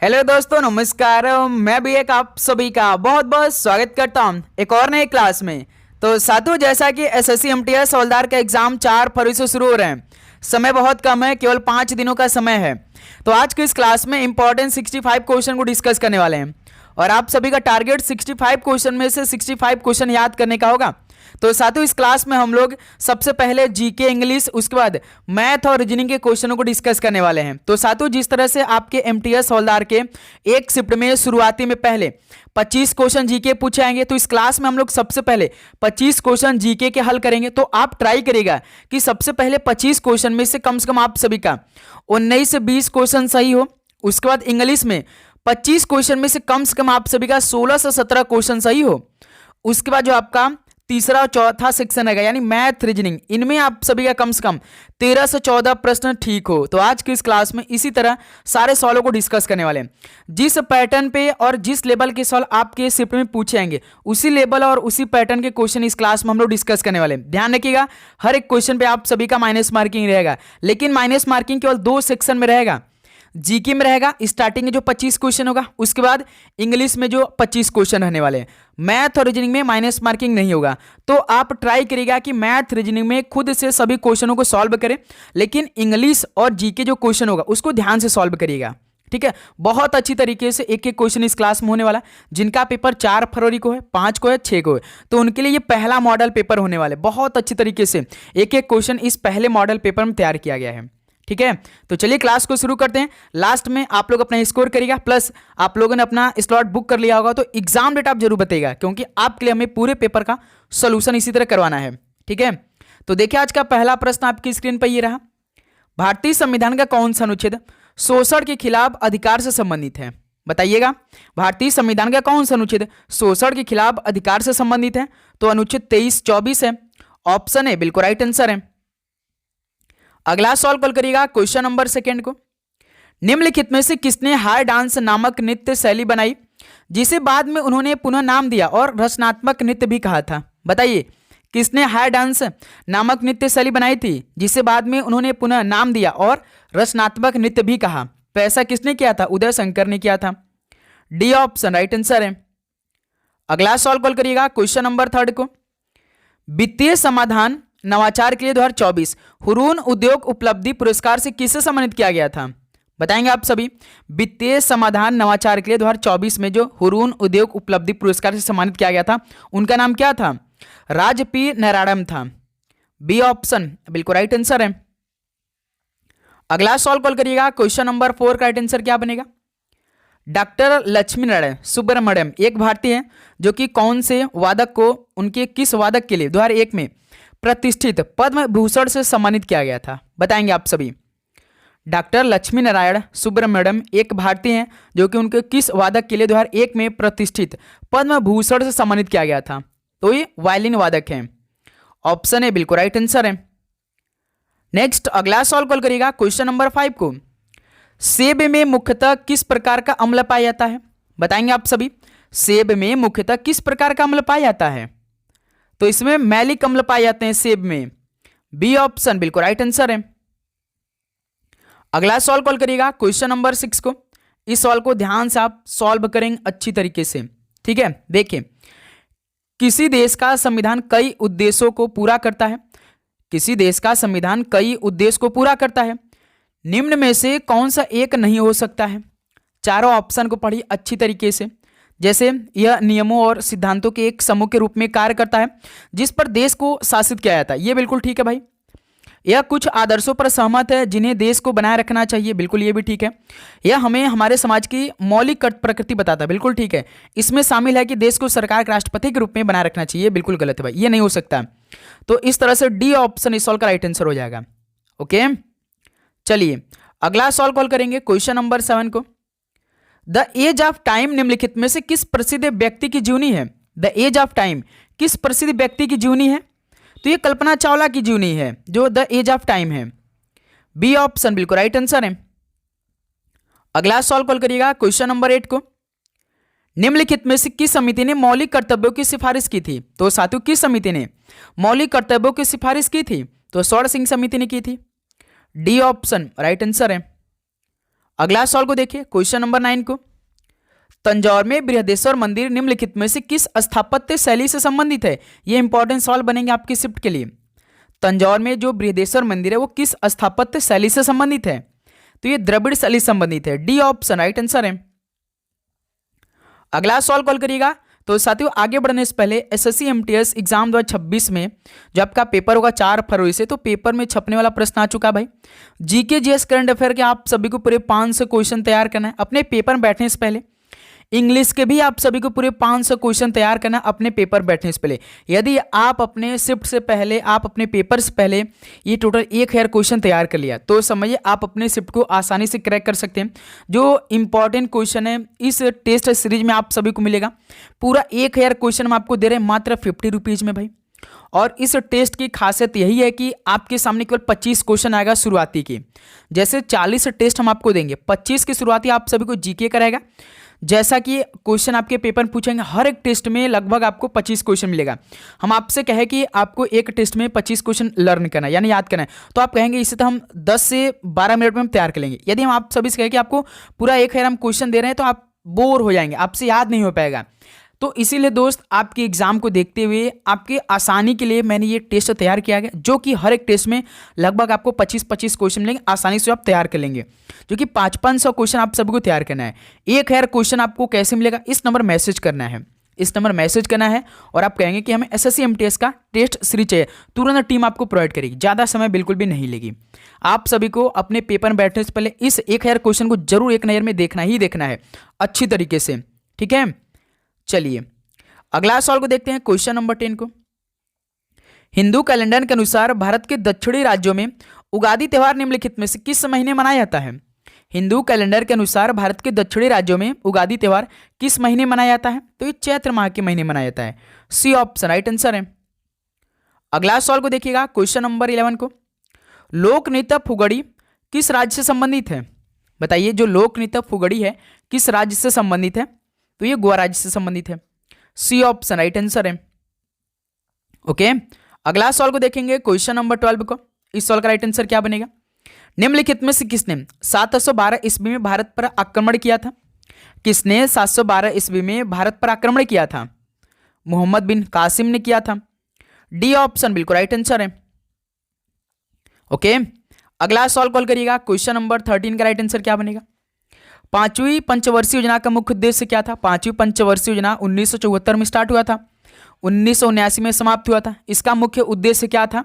Hello दोस्तों, नमस्कार। मैं भी एक आप सभी का बहुत बहुत स्वागत करता हूं एक और नए क्लास में। तो साथियों, जैसा कि एसएससी एमटीएस हवलदार का एग्जाम 4 फरवरी से शुरू हो रहे हैं, समय बहुत कम है, केवल 5 दिनों का समय है। तो आज की इस क्लास में इंपॉर्टेंट 65 क्वेश्चन को डिस्कस करने वाले हैं और आप सभी का टारगेट 65 क्वेश्चन में से 65 क्वेश्चन याद करने का होगा। तो साथियों, इस क्लास में हम लोग सबसे पहले जीके इंग्लिश, उसके बाद मैथ और रीजनिंग के क्वेश्चनों को डिस्कस करने वाले हैं। तो साथियों, जिस तरह से आपके एमटीएस हवलदार के एक शिफ्ट में शुरुआती में पहले 25 क्वेश्चन जीके पूछे आएंगे, तो इस क्लास में हम लोग सबसे पहले 25 क्वेश्चन जीके के हल करेंगे। तो आप ट्राई करिएगा कि सबसे पहले 25 क्वेश्चन में से कम आप सभी का 19 से 20 क्वेश्चन सही हो। उसके बाद इंग्लिश में 25 क्वेश्चन में से कम आप सभी का 16 से 17 क्वेश्चन सही हो। उसके बाद जो आपका तीसरा और चौथा सेक्शन है यानी मैथ रीजनिंग, इनमें आप सभी का कम से कम 13 से 14 प्रश्न ठीक हो। तो आज की इस क्लास में इसी तरह सारे सवालों को डिस्कस करने वाले हैं। जिस पैटर्न पे और जिस लेवल के सवाल आपके शिफ्ट में पूछे जाएंगे, उसी लेवल और उसी पैटर्न के क्वेश्चन इस क्लास में हम लोग डिस्कस करने वाले हैं। ध्यान रखिएगा, हर एक क्वेश्चन पे आप सभी का माइनस मार्किंग रहेगा, लेकिन माइनस मार्किंग केवल 2 सेक्शन में रहेगा। जीके में रहेगा स्टार्टिंग में जो 25 क्वेश्चन होगा, उसके बाद इंग्लिश में जो 25 क्वेश्चन रहने वाले हैं। मैथ और रीजनिंग में माइनस मार्किंग नहीं होगा। तो आप ट्राई करिएगा कि मैथ रीजनिंग में खुद से सभी क्वेश्चनों को सॉल्व करें, लेकिन इंग्लिश और जीके जो क्वेश्चन होगा उसको ध्यान से सॉल्व करिएगा। ठीक है, बहुत अच्छी तरीके से एक एक क्वेश्चन इस क्लास में होने वाला। जिनका पेपर 4 फरवरी को है, 5 को है, 6 को है, तो उनके लिए ये पहला मॉडल पेपर होने वाले। बहुत अच्छी तरीके से एक एक क्वेश्चन इस पहले मॉडल पेपर में तैयार किया गया है। ठीक है, तो चलिए क्लास को शुरू करते हैं। लास्ट में आप लोग अपना स्कोर करिएगा, प्लस आप लोगों ने अपना स्लॉट बुक कर लिया होगा, तो एग्जाम डेट आप जरूर बताइएगा, क्योंकि आपके लिए हमें पूरे पेपर का सोल्यूशन इसी तरह करवाना है। ठीक है, तो देखिए आज का पहला प्रश्न आपकी स्क्रीन पर ये रहा। भारतीय संविधान का कौन सा अनुच्छेद शोषण के खिलाफ अधिकार से संबंधित है? बताइएगा, भारतीय संविधान का कौन सा अनुच्छेद शोषण के खिलाफ अधिकार से संबंधित है? तो अनुच्छेद 23-24 है। ऑप्शन है बिल्कुल राइट आंसर है। अगला सॉल्व कल करिएगा क्वेश्चन नंबर 2 को। निम्नलिखित में से किसने हाय डांस नामक नृत्य शैली बनाई, जिसे बाद में उन्होंने पुनः नाम दिया और रचनात्मक नृत्य भी कहा था? बताइए, किसने हाय डांस नामक नृत्य शैली बनाई थी, जिसे बाद में उन्होंने पुनः नाम दिया और रचनात्मक नृत्य भी कहा? तो ऐसा किसने किया था? उदय शंकर ने किया था। डी ऑप्शन राइट आंसर है। अगला सॉल्व कल करिएगा क्वेश्चन नंबर 3 को। वित्तीय समाधान नवाचार के लिए 2024 हुरून उद्योग उपलब्धि पुरस्कार से किसे सम्मानित किया गया था? बताएंगे आप सभी। वित्तीय समाधान नवाचार के लिए 2024 में जो हुरून उद्योग उपलब्धि पुरस्कार से सम्मानित किया गया था, उनका नाम क्या था? राज पी नारायणन था। बी ऑप्शन बिल्कुल राइट आंसर है। अगला सॉल्व कॉल करिएगा क्वेश्चन नंबर 4 का राइट आंसर क्या बनेगा? डॉक्टर लक्ष्मी नारायण सुब्रमण्यम एक भारतीय है जो कि कौन से वादक को, उनके किस वादक के लिए 2001 में प्रतिष्ठित पद्म भूषण से सम्मानित किया गया था? बताएंगे आप सभी। डॉक्टर लक्ष्मी नारायण सुब्रमण्यम एक भारतीय हैं जो कि उनके किस वादक के लिए 2001 में प्रतिष्ठित पद्म भूषण से सम्मानित किया गया था? तो ये वायलिन वादक हैं। ऑप्शन है बिल्कुल राइट आंसर है। नेक्स्ट अगला सॉल्व कॉल करिएगा क्वेश्चन नंबर 5 को। सेब में मुख्यतः किस प्रकार का अम्ल पाया जाता है? बताएंगे आप सभी। सेब में मुख्यतः किस प्रकार का अम्ल पाया जाता है? तो इसमें मैलिक अम्ल पाए जाते हैं सेब में। बी ऑप्शन बिल्कुल राइट आंसर है। अगला सॉल्व कॉल करिएगा क्वेश्चन नंबर 6 को। इस सवाल को ध्यान से आप सॉल्व करेंगे अच्छी तरीके से। ठीक है, देखिए, किसी देश का संविधान कई उद्देश्यों को पूरा करता है। किसी देश का संविधान कई उद्देश्य को पूरा करता है, निम्न में से कौन सा एक नहीं हो सकता है? चारों ऑप्शन को पढ़िए अच्छी तरीके से। जैसे यह नियमों और सिद्धांतों के एक समूह के रूप में कार्य करता है जिस पर देश को शासित किया जाता है, ये बिल्कुल ठीक है भाई। यह कुछ आदर्शों पर सहमत है जिन्हें देश को बनाए रखना चाहिए, बिल्कुल ये भी ठीक है। यह हमें हमारे समाज की मौलिक प्रकृति बताता है, बिल्कुल ठीक है। इसमें शामिल है कि देश को सरकार के राष्ट्रपति के रूप में बनाए रखना चाहिए, बिल्कुल गलत है भाई, ये नहीं हो सकता। तो इस तरह से डी ऑप्शन इस सॉल्व का राइट आंसर हो जाएगा। ओके, चलिए अगला सॉल्व कॉल करेंगे क्वेश्चन नंबर 7 को। द एज ऑफ टाइम निम्नलिखित में से किस प्रसिद्ध व्यक्ति की जीवनी है? द एज ऑफ टाइम किस प्रसिद्ध व्यक्ति की जीवनी है? तो ये कल्पना चावला की जीवनी है जो द एज ऑफ टाइम है। बी ऑप्शन बिल्कुल राइट आंसर है। अगला सॉल्व कॉल करिएगा क्वेश्चन नंबर 8 को। निम्नलिखित में से किस समिति ने मौलिक कर्तव्यों की सिफारिश की थी? तो साथियों, किस समिति ने मौलिक कर्तव्यों की सिफारिश की थी? तो स्वर्ण सिंह समिति ने की थी। डी ऑप्शन राइट आंसर है। अगला सवाल को देखिए, क्वेश्चन नंबर 9 को, तंजौर में बृहदेश्वर मंदिर निम्नलिखित में से किस स्थापत्य शैली से संबंधित है? ये इंपॉर्टेंट सवाल बनेंगे आपकी शिफ्ट के लिए। तंजौर में जो बृहदेश्वर मंदिर है वो किस स्थापत्य शैली से संबंधित है? तो ये द्रविड़ शैली से संबंधित है। डी ऑप्शन राइट आंसर है। अगला सवाल कॉल करिएगा। तो साथियों आगे बढ़ने से पहले एसएससी एमटीएस एग्जाम 2026 में जो आपका पेपर होगा 4 फरवरी से, तो पेपर में छपने वाला प्रश्न आ चुका भाई। जीके जीएस करंट अफेयर के आप सभी को पूरे 500 क्वेश्चन तैयार करना है अपने पेपर में बैठने से पहले। इंग्लिश के भी आप सभी को पूरे 500 क्वेश्चन तैयार करना अपने पेपर बैठने से पहले। यदि आप अपने शिफ्ट से पहले, आप अपने पेपर से पहले ये टोटल 1000 क्वेश्चन तैयार कर लिया तो समझिए आप अपने शिफ्ट को आसानी से क्रैक कर सकते हैं। जो इंपॉर्टेंट क्वेश्चन है इस टेस्ट सीरीज में आप सभी को मिलेगा। पूरा 1000 क्वेश्चन हम आपको दे रहे हैं मात्र 50 रुपीज़ में भाई। और इस टेस्ट की खासियत यही है कि आपके सामने केवल 25 क्वेश्चन आएगा शुरुआती की। जैसे 40 टेस्ट हम आपको देंगे, 25 की शुरुआती आप सभी को जीके कराएगा। जैसा कि क्वेश्चन आपके पेपर में पूछेंगे, हर एक टेस्ट में लगभग आपको 25 क्वेश्चन मिलेगा। हम आपसे कहें कि आपको एक टेस्ट में 25 क्वेश्चन लर्न करना है यानी याद करना है, तो आप कहेंगे इसे तो हम 10 से 12 मिनट में हम तैयार कर लेंगे। यदि हम आप सभी से कहें कि आपको पूरा 1000 हम क्वेश्चन दे रहे हैं तो आप बोर हो जाएंगे, आपसे याद नहीं हो पाएगा। तो इसीलिए दोस्त आपके एग्जाम को देखते हुए आपके आसानी के लिए मैंने ये टेस्ट तैयार किया गया, जो कि हर एक टेस्ट में लगभग आपको 25-25 क्वेश्चन मिलेंगे, आसानी से आप तैयार कर लेंगे। जो कि 500-500 क्वेश्चन आप सभी को तैयार करना है। 1000 क्वेश्चन आपको कैसे मिलेगा? इस नंबर मैसेज करना है, इस नंबर मैसेज करना है और आप कहेंगे कि हमें एसएससी एमटीएस का टेस्ट सीरीज चाहिए, तुरंत टीम आपको प्रोवाइड करेगी, ज़्यादा समय बिल्कुल भी नहीं लेगी। आप सभी को अपने पेपर में बैठने से पहले इस 1000 क्वेश्चन को जरूर एक नज़र में देखना ही देखना है अच्छी तरीके से, ठीक है। चलिए अगला सवाल को देखते हैं, क्वेश्चन नंबर 10 को। हिंदू कैलेंडर के अनुसार भारत के दक्षिणी राज्यों में उगादी त्योहार निम्नलिखित में से किस महीने मनाया जाता है? हिंदू कैलेंडर के अनुसार भारत के दक्षिणी राज्यों में उगादी त्योहार किस महीने मनाया जाता है? तो ये चैत्र माह के महीने मनाया जाता है। सी ऑप्शन राइट आंसर है। अगला सवाल को देखिएगा, क्वेश्चन नंबर 11 को। लोक नृत्य फुगड़ी किस राज्य से संबंधित है? बताइए, जो लोक नृत्य फुगड़ी है किस राज्य से संबंधित है? तो ये गोवा राज्य से संबंधित है। सी ऑप्शन राइट आंसर है। ओके, अगला सवाल को देखेंगे, क्वेश्चन नंबर 12 को। इस सवाल का राइट आंसर क्या बनेगा? निम्नलिखित में से किसने 712 ईस्वी में भारत पर आक्रमण किया था? किसने 712 ईस्वी में भारत पर आक्रमण किया था? मोहम्मद बिन कासिम ने किया था। डी ऑप्शन बिल्कुल राइट आंसर है। ओके, अगला सवाल कॉल करिएगा, क्वेश्चन नंबर 13 का राइट आंसर क्या बनेगा? पांचवी पंचवर्षीय योजना का मुख्य उद्देश्य क्या था? पांचवी पंचवर्षीय योजना 1974 में स्टार्ट हुआ था, 1979 में समाप्त हुआ था। इसका मुख्य उद्देश्य क्या था?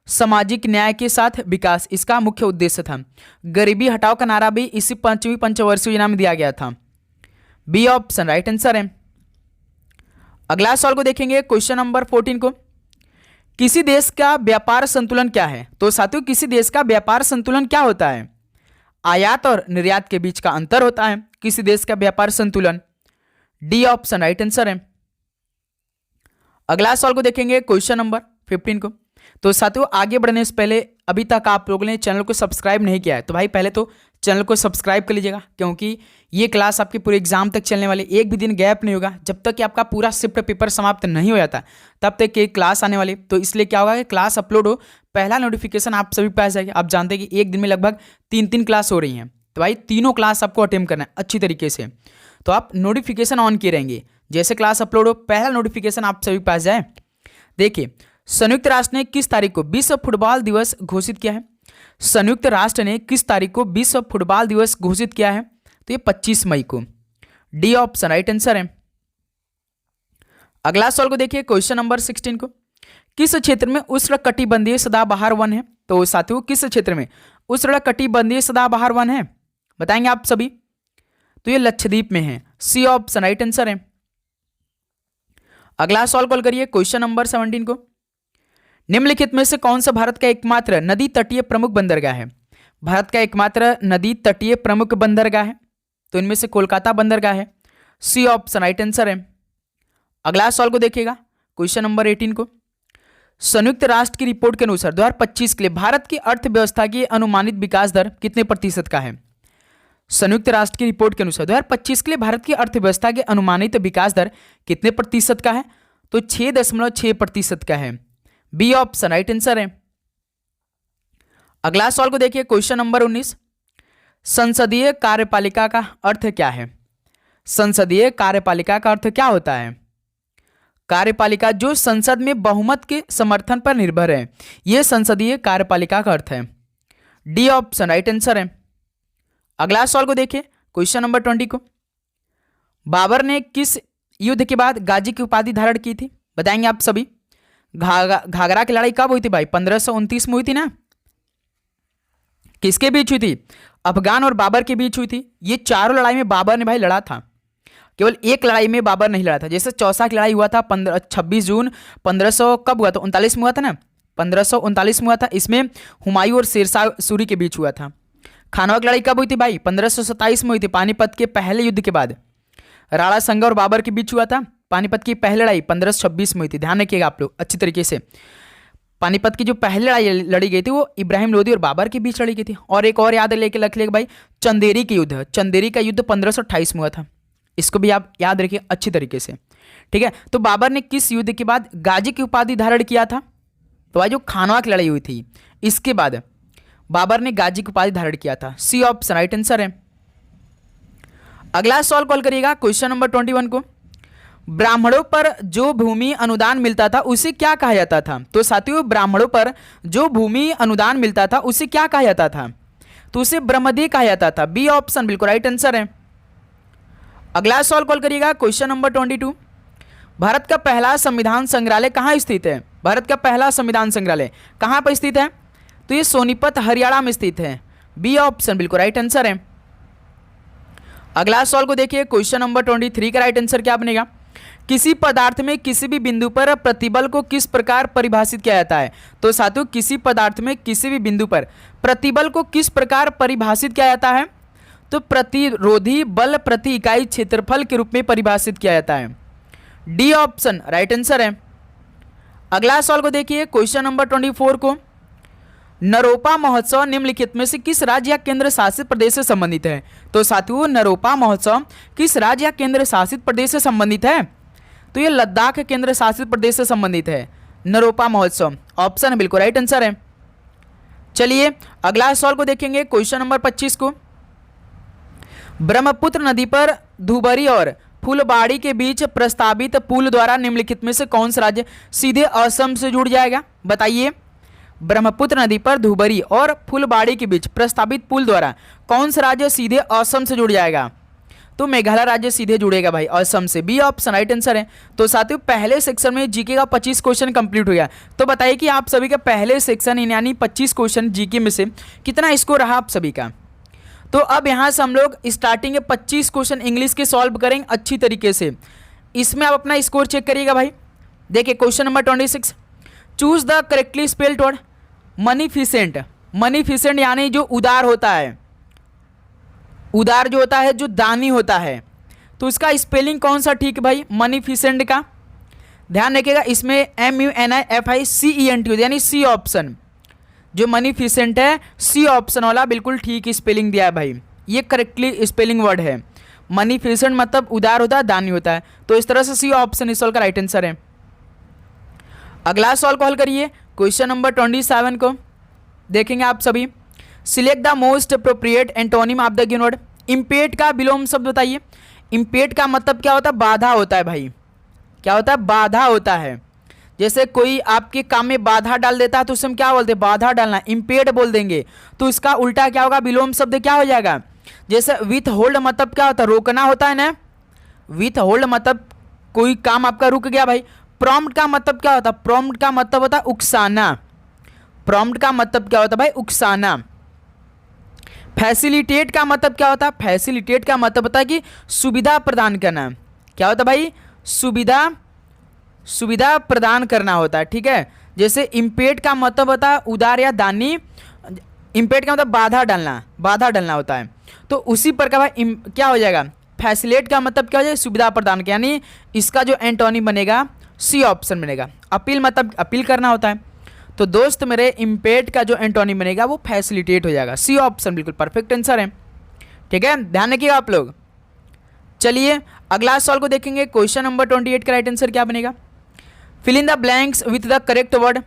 सामाजिक न्याय के साथ विकास, इसका मुख्य उद्देश्य था। गरीबी हटाओ का नारा भी इसी पांचवी पंचवर्षीय योजना में दिया गया था। बी ऑप्शन राइट आंसर है। अगला सवाल को देखेंगे, क्वेश्चन नंबर 14 को। किसी देश का व्यापार संतुलन क्या है? तो साथियों, किसी देश का व्यापार संतुलन क्या होता है? आयात और निर्यात के बीच का अंतर होता है किसी देश का व्यापार संतुलन। डी ऑप्शन राइट आंसर है। अगला सवाल को देखेंगे, क्वेश्चन नंबर 15 को। तो साथियों आगे बढ़ने से पहले अभी तक आप लोगों ने चैनल को सब्सक्राइब नहीं किया है तो भाई पहले तो चैनल को सब्सक्राइब कर लीजिएगा, क्योंकि ये क्लास आपके पूरे एग्जाम तक चलने वाली, एक भी दिन गैप नहीं होगा। जब तक कि आपका पूरा शिफ्ट पेपर समाप्त नहीं हो जाता तब तक ये क्लास आने वाली। तो इसलिए क्या होगा कि क्लास अपलोड हो, पहला नोटिफिकेशन आप सभी पास आएगा। आप जानते हैं कि एक दिन में लगभग 3-3 क्लास हो रही हैं, तो भाई तीनों क्लास आपको अटेम्प्ट करना है अच्छी तरीके से। तो आप नोटिफिकेशन ऑन किए रहेंगे, जैसे क्लास अपलोड हो पहला नोटिफिकेशन आप सभी पास जाए। देखिए, संयुक्त राष्ट्र ने किस तारीख को विश्व फुटबॉल दिवस घोषित किया है? संयुक्त राष्ट्र ने किस तारीख को विश्व फुटबॉल दिवस घोषित किया है? तो ये 25 मई को। डी ऑप्शन राइट आंसर है। अगला सवाल को देखिए, क्वेश्चन नंबर 16 को। किस क्षेत्र में उष्णकटिबंधीय सदाबहार वन है? तो साथियों, किस क्षेत्र में उष्णकटिबंधीय सदाबहार वन है? बताएंगे आप सभी। तो ये लक्षद्वीप में है। सी ऑप्शन राइट आंसर है। अगला सवाल कॉल करिए, क्वेश्चन नंबर 17 को। निम्नलिखित में से कौन सा भारत का एकमात्र नदी तटीय प्रमुख बंदरगाह है? भारत का एकमात्र नदी तटीय प्रमुख बंदरगाह है, तो इनमें से कोलकाता बंदरगाह है। सी ऑप्शन राइट आंसर है। अगला सवाल को देखिएगा, क्वेश्चन नंबर 18 को। संयुक्त राष्ट्र की रिपोर्ट के अनुसार 2025 के लिए भारत की अर्थव्यवस्था की अनुमानित विकास दर कितने प्रतिशत का है? संयुक्त राष्ट्र की रिपोर्ट के अनुसार 2025 के लिए भारत की अर्थव्यवस्था की अनुमानित विकास दर कितने प्रतिशत का है? तो 6.6% का है। बी ऑप्शन राइट आंसर है। अगला सवाल को देखिए, क्वेश्चन नंबर 19। संसदीय कार्यपालिका का अर्थ क्या है? संसदीय कार्यपालिका का अर्थ क्या होता है? कार्यपालिका जो संसद में बहुमत के समर्थन पर निर्भर है, यह संसदीय कार्यपालिका का अर्थ है। डी ऑप्शन राइट आंसर है। अगला सवाल को देखिए, क्वेश्चन नंबर 20 को। बाबर ने किस युद्ध के बाद गाजी की उपाधि धारण की थी? बताएंगे आप सभी। घाघरा की लड़ाई कब हुई थी भाई? 1529 में हुई थी ना। किसके बीच हुई थी? अफगान और बाबर के बीच हुई थी। ये चारों लड़ाई में बाबर ने भाई लड़ा था, केवल एक लड़ाई में बाबर नहीं लड़ा था। जैसे चौसा की लड़ाई हुआ था 26 जून 1500 कब हुआ था? 39 में हुआ था ना, 1539 में हुआ था। इसमें हुमायूं और शेरशाह सूरी के बीच हुआ था। खानवा की लड़ाई कब हुई थी भाई? 1527 में हुई थी, पानीपत के पहले युद्ध के बाद। राणा संगा और बाबर के बीच हुआ था पानीपत की पहली लड़ाई 1526 में हुई थी। ध्यान रखिएगा आप लोग अच्छी तरीके से। पानीपत की जो पहली लड़ाई लड़ी गई थी वो इब्राहिम लोदी और बाबर के बीच लड़ी गई थी। और एक और याद लेके रख लिएगा भाई, चंदेरी के युद्ध। चंदेरी का युद्ध 1528 में हुआ था। इसको भी आप याद रखिए अच्छी तरीके से, ठीक है। तो बाबर ने किस युद्ध के बाद गाजी की उपाधि धारण किया था? तो भाई जो खानवा की लड़ाई हुई थी इसके बाद बाबर ने गाजी की उपाधि धारण किया था। सी ऑप्शन राइट आंसर है। अगला सवाल कॉल करिएगा, क्वेश्चन नंबर 21 को। ब्राह्मणों पर जो भूमि अनुदान मिलता था उसे क्या कहा जाता था? तो साथियों, ब्राह्मणों पर जो भूमि अनुदान मिलता था उसे क्या कहा जाता था? तो उसे ब्रह्मदीय कहा जाता था। बी ऑप्शन बिल्कुल राइट आंसर है। अगला सवाल कॉल करिएगा, क्वेश्चन नंबर 22। भारत का पहला संविधान संग्रहालय कहाँ स्थित है? भारत का पहला संविधान संग्रहालय कहाँ पर स्थित है? तो ये सोनीपत हरियाणा में स्थित है। बी ऑप्शन बिल्कुल राइट आंसर है। अगला सवाल को देखिए, क्वेश्चन नंबर 23 का राइट आंसर क्या बनेगा? किसी पदार्थ में किसी भी बिंदु पर प्रतिबल को किस प्रकार परिभाषित किया जाता है? तो साथियों, किसी पदार्थ में किसी भी बिंदु पर प्रतिबल को किस प्रकार परिभाषित किया जाता है? तो प्रतिरोधी बल प्रति इकाई क्षेत्रफल के रूप में परिभाषित किया जाता है। डी ऑप्शन राइट आंसर है। अगला सवाल को देखिए, क्वेश्चन नंबर 24 को। नरोपा महोत्सव निम्नलिखित में से किस राज्य या केंद्र शासित प्रदेश से संबंधित है? तो साथियों, नरोपा महोत्सव किस राज्य या केंद्र शासित प्रदेश से संबंधित है? तो ये लद्दाख केंद्र शासित प्रदेश से संबंधित है नरोपा महोत्सव। ऑप्शन बिल्कुल राइट आंसर है। चलिए अगला सवाल को देखेंगे, क्वेश्चन नंबर 25 को। ब्रह्मपुत्र नदी पर धुबरी और फुलबाड़ी के बीच प्रस्तावित पुल द्वारा निम्नलिखित में से कौन सा राज्य सीधे असम से जुड़ जाएगा? बताइए। ब्रह्मपुत्र नदी पर धुबरी और फुलबाड़ी के बीच प्रस्तावित पुल द्वारा कौन सा राज्य सीधे असम से जुड़ जाएगा? तो मेघालय राज्य सीधे जुड़ेगा भाई असम से। बी ऑप्शन राइट आंसर है। तो साथियों, पहले सेक्शन में जीके का 25 क्वेश्चन कंप्लीट हो गया। तो बताइए कि आप सभी का पहले सेक्शन यानी 25 क्वेश्चन जीके में से कितना स्कोर रहा आप सभी का? तो अब यहाँ से हम लोग स्टार्टिंग में 25 क्वेश्चन इंग्लिश के सॉल्व करेंगे अच्छी तरीके से। इसमें आप अपना स्कोर चेक करिएगा भाई। देखिए question number 26, choose the correctly spelled word munificent. Munificent यानी जो उदार होता है, उदार जो होता है, जो दानी होता है, तो इसका स्पेलिंग कौन सा ठीक भाई मनीफिसेंट का? ध्यान रखिएगा, इसमें MUNIFICENT यानी सी ऑप्शन जो मनीफिसेंट है, सी ऑप्शन वाला बिल्कुल ठीक स्पेलिंग दिया है भाई। ये करेक्टली स्पेलिंग वर्ड है। मनीफिसेंट मतलब उदार होता है, दानी होता है। तो इस तरह से सी ऑप्शन इस सवाल का राइट आंसर है। अगला सवाल को हल करिए, क्वेश्चन नंबर 27 को देखेंगे आप सभी। Select the most appropriate antonym of the given word. इम्पेड का विलोम शब्द बताइए। इम्पेड का मतलब क्या होता है? बाधा होता है भाई। क्या होता है? बाधा होता है। जैसे कोई आपके काम में बाधा डाल देता है तो उसे हम क्या बोलते हैं? बाधा डालना, इम्पेड बोल देंगे। तो इसका उल्टा क्या होगा? विलोम शब्द क्या हो जाएगा? जैसे विथ होल्ड मतलब क्या होता है? रोकना होता है ना। विथ होल्ड मतलब कोई काम आपका रुक गया भाई। प्रॉम्प्ट का मतलब क्या होता है? प्रॉम्प्ट का मतलब होता है उकसाना। प्रॉम्प्ट का मतलब क्या होता है भाई? उकसाना। फैसिलिटेट का मतलब क्या होता है? फैसिलिटेट का मतलब होता है कि सुविधा प्रदान करना। क्या होता है भाई? सुविधा प्रदान करना होता है, ठीक है। जैसे इम्पेड का मतलब होता है उदार या दानी। इम्पेड का मतलब बाधा डालना, बाधा डालना होता है। तो उसी प्रकार भाई क्या हो जाएगा? फैसिलेट का मतलब क्या हो जाएगा? सुविधा प्रदान कर, यानी इसका जो एंटोनिम बनेगा सी ऑप्शन बनेगा। अपील मतलब अपील करना होता है। तो दोस्त मेरे इम्पेड का जो एंटोनिम बनेगा वो फैसिलिटेट हो जाएगा। सी ऑप्शन बिल्कुल परफेक्ट आंसर है, ठीक है। ध्यान रखिएगा आप लोग। चलिए अगला सवाल को देखेंगे, क्वेश्चन नंबर 28 का राइट आंसर क्या बनेगा? Fill in the blanks with the correct word.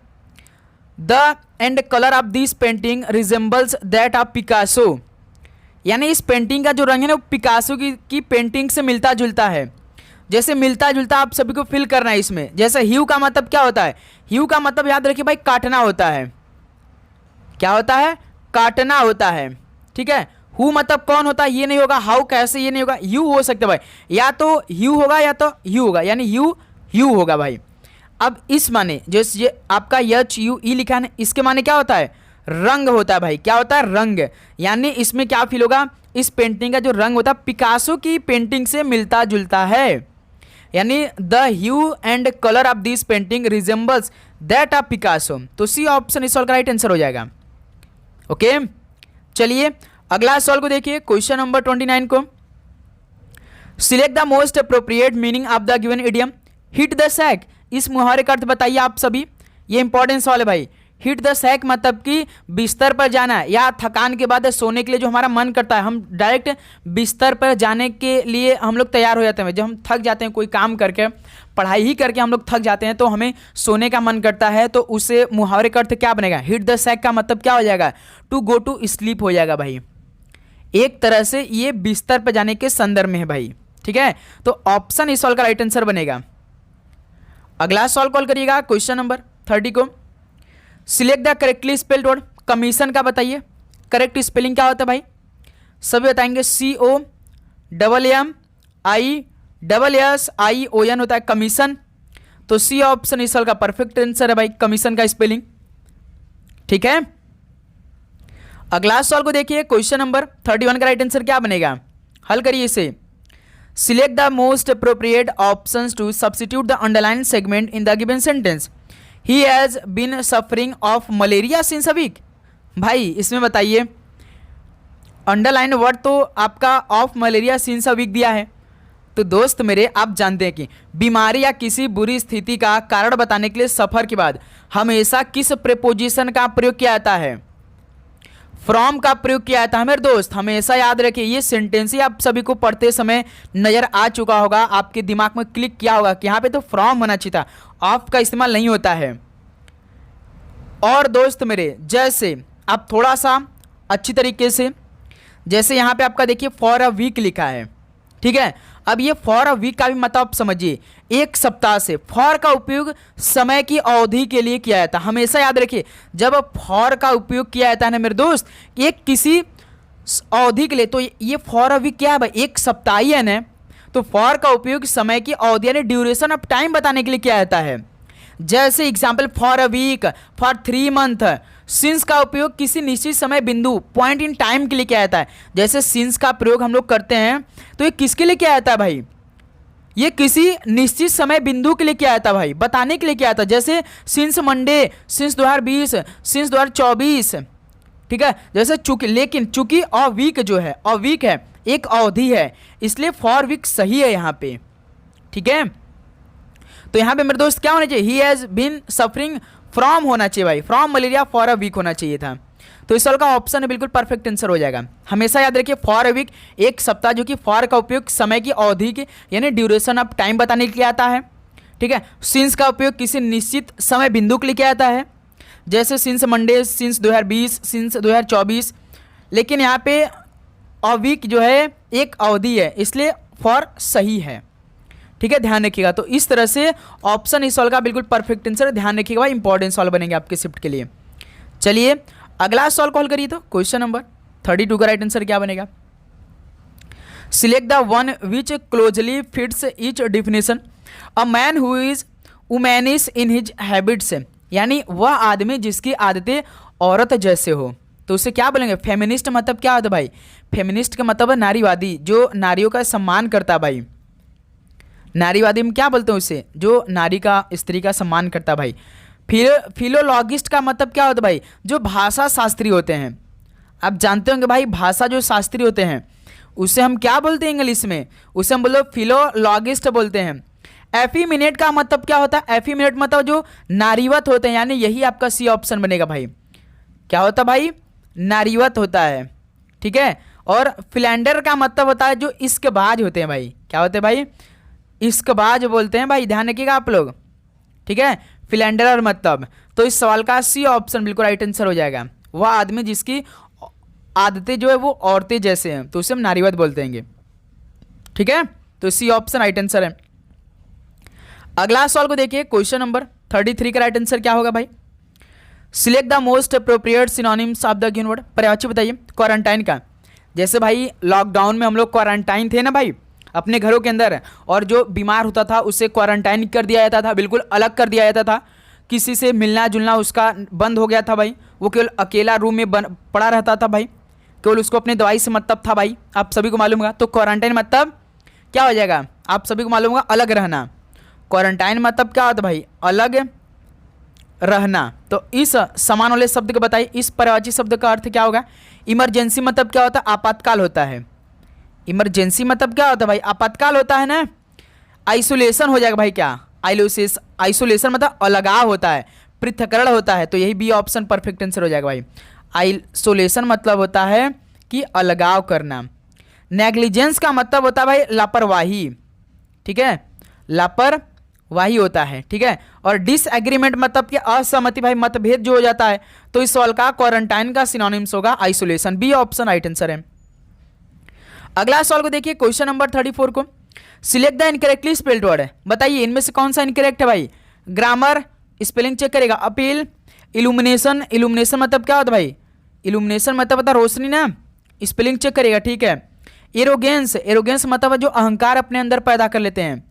The and colour of this painting resembles that of Picasso. यानी इस पेंटिंग का जो रंग है ना वो पिकासो की पेंटिंग से मिलता जुलता है। जैसे मिलता जुलता आप सभी को फील करना है इसमें। जैसे ह्यू का मतलब क्या होता है? ह्यू का मतलब याद रखिए भाई काटना होता है। क्या होता है? काटना होता है। ठीक है। हु मतलब कौन होता है ये नहीं होगा, हाउ कैसे ये नहीं होगा, यू हो सकता है भाई, या तो ह्यू होगा या तो यू होगा, यानी यू ह्यू होगा भाई। अब इस माने जो ये आपका एच यू ई लिखा है ना, इसके माने क्या होता है? रंग होता है भाई। क्या होता है? रंग। यानी इसमें क्या फील होगा? इस पेंटिंग का जो रंग होता है पिकासो की पेंटिंग से मिलता जुलता है। यानी the hue and colour of this painting resembles that of Picasso. तो सी ऑप्शन इस सॉल्व का राइट आंसर हो जाएगा। ओके, चलिए अगला सॉल्व को देखिए, क्वेश्चन नंबर 29 को। Select the most appropriate meaning of the given idiom hit the sack. इस मुहावरे का अर्थ बताइए आप सभी। ये इंपॉर्टेंट सवाल है भाई। हिट द सैक मतलब कि बिस्तर पर जाना है, या थकान के बाद सोने के लिए जो हमारा मन करता है, हम डायरेक्ट बिस्तर पर जाने के लिए हम लोग तैयार हो जाते हैं। जब हम थक जाते हैं कोई काम करके, पढ़ाई ही करके हम लोग थक जाते हैं, तो हमें सोने का मन करता है, तो उसे मुहावरे का अर्थ क्या बनेगा? हिट द सैक का मतलब क्या हो जाएगा? टू गो टू स्लीप हो जाएगा भाई। एक तरह से ये बिस्तर पर जाने के संदर्भ में है भाई। ठीक है, तो ऑप्शन इस सवाल का राइट आंसर बनेगा। अगला सॉल्व कॉल करिएगा, क्वेश्चन नंबर 30 को। Select the correctly spelled word. Commission का बताइए करेक्ट स्पेलिंग क्या होता है भाई? सभी बताएंगे। COMMISSION होता है कमीशन। तो सी ऑप्शन इस साल का परफेक्ट आंसर है भाई, कमीशन का स्पेलिंग। ठीक है, अगला सवाल को देखिए, क्वेश्चन नंबर 31 का राइट आंसर क्या बनेगा? हल करिए इसे। Select the most appropriate options to substitute the underline segment in the given sentence. He has been suffering of malaria since a week. भाई इसमें बताइए, अंडरलाइन वर्ड तो आपका of malaria since a week दिया है। तो दोस्त मेरे, आप जानते हैं कि बीमारी या किसी बुरी स्थिति का कारण बताने के लिए सफर के बाद हमेशा किस प्रीपोजिशन का प्रयोग किया जाता है? फ्रॉम का प्रयोग किया जाता है मेरे दोस्त। हमेशा याद रखिए, ये सेंटेंस ही आप सभी को पढ़ते समय नजर आ चुका होगा, आपके दिमाग में क्लिक किया होगा कि यहाँ पे तो फ्रॉम होना चाहिए था, ऑफ का इस्तेमाल नहीं होता है। और दोस्त मेरे, जैसे आप थोड़ा सा अच्छी तरीके से, जैसे यहाँ पे आपका देखिए फॉर अ वीक लिखा है। ठीक है, अब ये फॉर अ वीक का भी मतलब आप समझिए, एक सप्ताह से। फॉर का उपयोग समय की अवधि के लिए किया जाता है। हमेशा याद रखिए, जब फॉर का उपयोग किया जाता है ना मेरे दोस्त, एक किसी अवधि के लिए, तो ये फॉर अ वीक क्या है भाई? एक सप्ताह ही है ना। तो फॉर का उपयोग समय की अवधि यानी ड्यूरेशन ऑफ टाइम बताने के लिए किया जाता है। जैसे example for a week, for 3 month. Since का उपयोग किसी निश्चित समय बिंदु पॉइंट इन टाइम के लिए किया जाता है। जैसे सिंस का प्रयोग हम लोग करते हैं तो ये किसके लिए किया जाता है भाई? ये किसी निश्चित समय बिंदु के लिए किया जाता है भाई, बताने के लिए किया जाता है। जैसे सिंस मंडे, सिंस 2020, सिंस 2024। ठीक है, जैसे चूंकि, लेकिन चूंकि अ वीक जो है, अ वीक है, एक अवधि है, इसलिए फॉर वीक सही है यहाँ पे। ठीक है, तो यहाँ पे मेरे दोस्त क्या होना चाहिए? He has been suffering from होना चाहिए भाई, from malaria for a week होना चाहिए था। तो इस साल का ऑप्शन है बिल्कुल परफेक्ट आंसर हो जाएगा। हमेशा याद रखिए, फॉर अ वीक एक सप्ताह, जो कि फॉर का उपयोग समय की अवधि के यानी ड्यूरेशन ऑफ टाइम बताने के लिए आता है। ठीक है, सिंस का उपयोग किसी निश्चित समय बिंदु के लिए किया जाता है। जैसे सिंस मंडे, सिंस 2020, सिंस 2024। लेकिन यहाँ पे अ वीक जो है एक अवधि है, इसलिए फॉर सही है। ठीक है, ध्यान रखिएगा। तो इस तरह से ऑप्शन इस सॉल्व का बिल्कुल परफेक्ट आंसर। ध्यान रखिएगा भाई, इंपॉर्टेंट सॉल्व बनेंगे आपके शिफ्ट के लिए। चलिए अगला सॉल्व कॉल करिए, तो क्वेश्चन नंबर 32 का राइट आंसर क्या बनेगा? Select the one which closely fits each definition. A man who is womanish in his habits, यानी वह आदमी जिसकी आदतें औरत जैसे हो। तो उसे क्या बोलेंगे? फेमिनिस्ट मतलब क्या होता है भाई? फेमिनिस्ट का मतलब है नारीवादी, जो नारियों का सम्मान करता है भाई। नारीवादी में क्या बोलते हैं उसे? जो नारी का, स्त्री का सम्मान करता है भाई। फिलोलॉगिस्ट का मतलब क्या होता है भाई? जो भाषा शास्त्री होते हैं। आप जानते होंगे भाई, भाषा जो शास्त्री होते हैं उसे हम क्या बोलते हैं इंग्लिश में? उसे हम बोलो फिलोलॉगिस्ट बोलते हैं। एफीमिनेट का मतलब क्या होता है? एफीमिनेट मतलब जो नारीवत होते हैं, यानी यही आपका सी ऑप्शन बनेगा भाई। क्या होता है भाई? नारीवत होता है। ठीक है, और फिलेंडर का मतलब होता है जो इश्कबाज होते हैं भाई। क्या होते हैं भाई? इश्कबाज बोलते हैं भाई, ध्यान रखिएगा आप लोग। ठीक है, फिलेंडर मतलब। तो इस सवाल का सी ऑप्शन बिल्कुल राइट आंसर हो जाएगा। वह आदमी जिसकी आदतें जो है वो औरतें जैसे हैं, तो उसे हम नारीवाद बोलते हैं। ठीक है, तो सी ऑप्शन राइट आंसर है। अगला सवाल को देखिए, क्वेश्चन नंबर 33 का राइट आंसर क्या होगा भाई? Select the most appropriate synonyms of the given word. पर्यायवाची बताइए क्वारंटाइन का। जैसे भाई लॉकडाउन में हम लोग क्वारंटाइन थे ना भाई अपने घरों के अंदर, और जो बीमार होता था उसे क्वारंटाइन कर दिया जाता था, बिल्कुल अलग कर दिया जाता था, किसी से मिलना जुलना उसका बंद हो गया था भाई, वो केवल अकेला रूम में पड़ा रहता था भाई, केवल उसको अपने दवाई से मतलब था भाई, आप सभी को मालूम होगा। तो क्वारंटाइन मतलब क्या हो जाएगा, आप सभी को मालूम होगा, अलग रहना। क्वारंटाइन मतलब क्या होता है भाई? अलग रहना। तो इस समान वाले शब्द को बताइए, इस पर्यायवाची शब्द का अर्थ क्या होगा? इमरजेंसी मतलब क्या होता है? आपातकाल होता है। इमरजेंसी मतलब क्या होता है भाई? आपातकाल होता है ना। आइसोलेशन हो जाएगा भाई, क्या आइसोलेशन मतलब अलगाव होता है, पृथक्करण होता है, तो यही बी ऑप्शन परफेक्ट आंसर हो जाएगा भाई। आइसोलेशन मतलब होता है कि अलगाव करना। नेग्लिजेंस का मतलब होता है भाई लापरवाही, ठीक है, लापरवाही होता है, ठीक है। और डिसएग्रीमेंट मतलब कि असहमति भाई, मतभेद जो हो जाता है, तो इस सवाल का क्वारंटाइन का सिनोनिम्स होगा isolation. B option right answer है। अगला सवाल को देखिए, क्वेश्चन नंबर 34 को, select the incorrectly spelled word. बताइए इनमें से कौन सा इनकरेक्ट है भाई? ग्रामर, स्पेलिंग चेक करेगा। अपील, इल्यूमिनेशन, इल्यूमिनेशन मतलब क्या होता है भाई? इल्यूमिनेशन मतलब होता है रोशनी ना, स्पेलिंग चेक करेगा, ठीक है। एरोगेंस, एरोगेंस मतलब जो अहंकार अपने अंदर पैदा कर लेते हैं,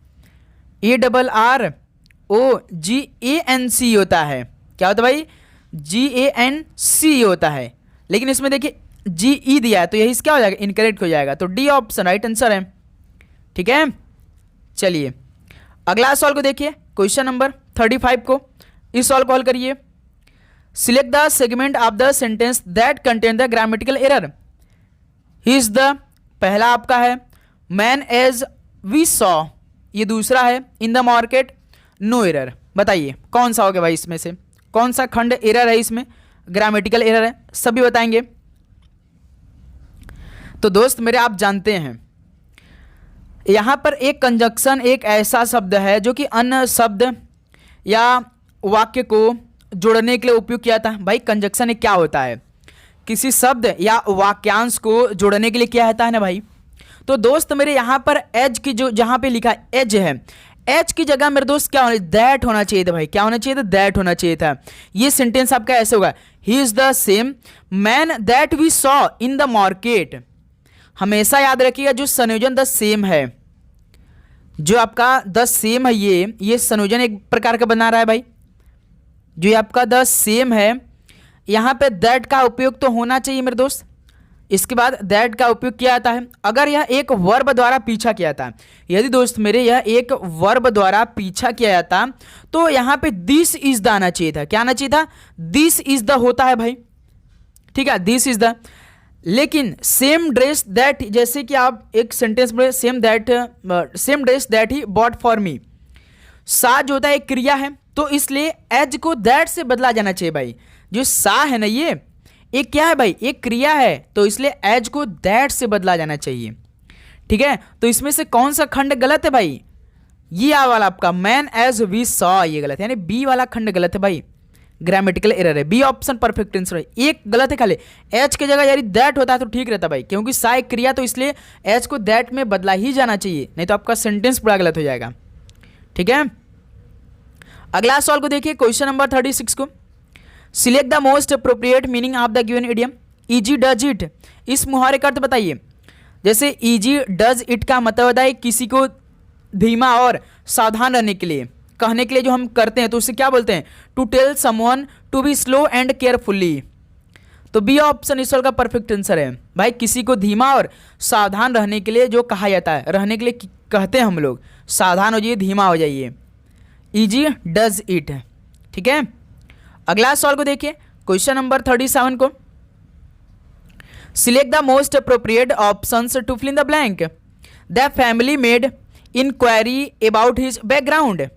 ARROGANC होता है। क्या होता है भाई? GANC होता है, लेकिन इसमें देखिए GE दिया है, तो यही क्या हो जाएगा? इनकरेक्ट हो जाएगा। तो डी ऑप्शन राइट आंसर है, ठीक है। चलिए अगला सवाल को देखिए, क्वेश्चन नंबर 35 को, इस सवाल को हल करिए। Select the segment of the sentence that contain the grammatical error. He is the, पहला आपका है मैन एज वी सॉ, ये दूसरा है in the market no error. बताइए कौन सा हो गया भाई, इसमें से कौन सा खंड एरर है, इसमें ग्रामेटिकल एरर है, सभी बताएंगे। तो दोस्त मेरे आप जानते हैं यहां पर एक कंजक्शन एक ऐसा शब्द है जो कि अन्य शब्द या वाक्य को जोड़ने के लिए उपयोग किया था। भाई कंजक्शन क्या होता है? किसी शब्द या वाक्यांश को जोड़ने के लिए क्या होता है ना भाई। तो दोस्त मेरे यहाँ पर एज की जो जहाँ पे लिखा एज है, एज की जगह मेरे दोस्त क्या होना, दैट होना चाहिए था भाई। क्या होना चाहिए था? दैट होना चाहिए था। ये सेंटेंस आपका ऐसे होगा, he is the same man that we saw in the market. हमेशा याद रखिएगा जो संयोजन द सेम है, जो आपका द सेम है, ये संयोजन एक प्रकार का बना रहा है भाई। जो आपका द सेम है, यहाँ पे दैट का उपयोग तो होना चाहिए मेरे दोस्त। इसके बाद दैट का उपयोग किया जाता है अगर यह एक वर्ब द्वारा पीछा किया जाता है। यदि दोस्त मेरे यह एक वर्ब द्वारा पीछा किया जाता तो यहाँ पे दिस इज द आना चाहिए था। क्या आना चाहिए था? दिस इज द होता है भाई, ठीक है, दिस इज द। लेकिन सेम ड्रेस दैट, जैसे कि आप एक सेंटेंस में same dress that he bought for me, सा जो होता है एक क्रिया है, तो इसलिए एज को दैट से बदला जाना चाहिए भाई। जो सा है ना, ये एक क्या है भाई? एक क्रिया है, तो इसलिए एज को दैट से बदला जाना चाहिए, ठीक है। तो इसमें से कौन सा खंड गलत है भाई? ये आ वाला आपका मैन एज वी सॉ, ये गलत है, यानी बी वाला खंड गलत है भाई, ग्रामेटिकल एरर है। बी ऑप्शन परफेक्ट आंसर है। एक गलत है खाली, एच की जगह यदि दैट होता है तो ठीक रहता भाई, क्योंकि सा एक क्रिया, तो इसलिए एच को दैट में बदला ही जाना चाहिए, नहीं तो आपका सेंटेंस पूरा गलत हो जाएगा, ठीक है। अगला सवाल को देखिए, क्वेश्चन नंबर 36 को, select the most appropriate meaning of the given idiom. Easy does it, इस मुहावरे का अर्थ बताइए। जैसे इजी डज इट का मतलब होता है किसी को धीमा और सावधान रहने के लिए कहने के लिए जो हम करते हैं, तो उसे क्या बोलते हैं? To tell someone to be slow and carefully. तो बी ऑप्शन इस का परफेक्ट आंसर है भाई। किसी को धीमा और सावधान रहने के लिए जो कहा जाता है, रहने के लिए कहते हैं हम लोग, सावधान हो जाइए, धीमा हो जाइए, इजी डज इट, ठीक है। अगला सवाल को देखिए, क्वेश्चन नंबर 37 को, select the most appropriate options to fill in the blank. The family made inquiry about his background.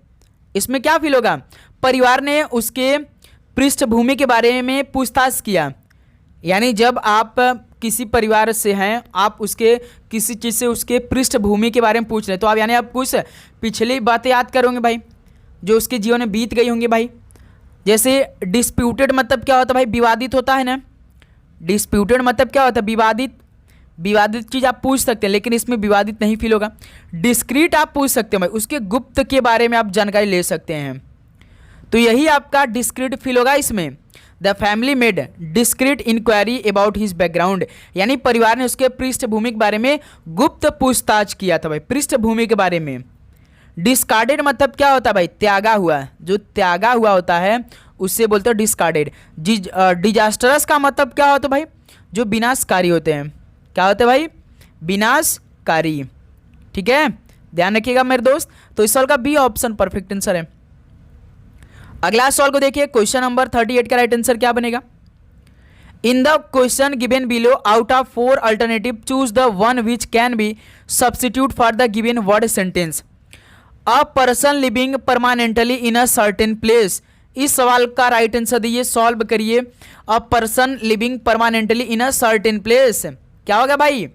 इसमें क्या फील होगा? परिवार ने उसके पृष्ठभूमि के बारे में पूछताछ किया। यानी जब आप किसी परिवार से हैं, आप उसके किसी चीज़ से उसके पृष्ठभूमि के बारे में पूछ रहे हैं, तो आप यानी आप कुछ पिछली बातें याद करोगे भाई, जो उसके जीवन में बीत गई होंगी भाई। जैसे डिस्प्यूटेड मतलब क्या होता है भाई? विवादित होता है ना, डिस्प्यूटेड मतलब क्या होता है, विवादित। विवादित चीज आप पूछ सकते हैं, लेकिन इसमें विवादित नहीं फील होगा। डिस्क्रीट आप पूछ सकते हैं भाई, उसके गुप्त के बारे में आप जानकारी ले सकते हैं, तो यही आपका डिस्क्रीट फील होगा इसमें। The family made discreet inquiry about his background, यानी परिवार ने उसके पृष्ठभूमि के बारे में गुप्त पूछताछ किया था भाई, पृष्ठभूमि के बारे में। डिस्कार्डेड मतलब क्या होता है भाई, त्यागा हुआ। जो त्यागा हुआ होता है उससे बोलते हैं डिस्कार्डेड। डिजास्टरस का मतलब क्या होता है भाई, जो विनाशकारी होते हैं। क्या होते हैं भाई, विनाशकारी। ठीक है, ध्यान रखिएगा मेरे दोस्त। तो इस सवाल का बी ऑप्शन परफेक्ट आंसर है। अगला सवाल को देखिए, क्वेश्चन नंबर 38 का राइट आंसर क्या बनेगा। In the question given below out of 4 alternative choose the one which can be substitute for the given word sentence. A person living permanently in a certain place. इस सवाल का right answer दिए, solve करिए। A person living permanently in a certain place क्या होगा भाई,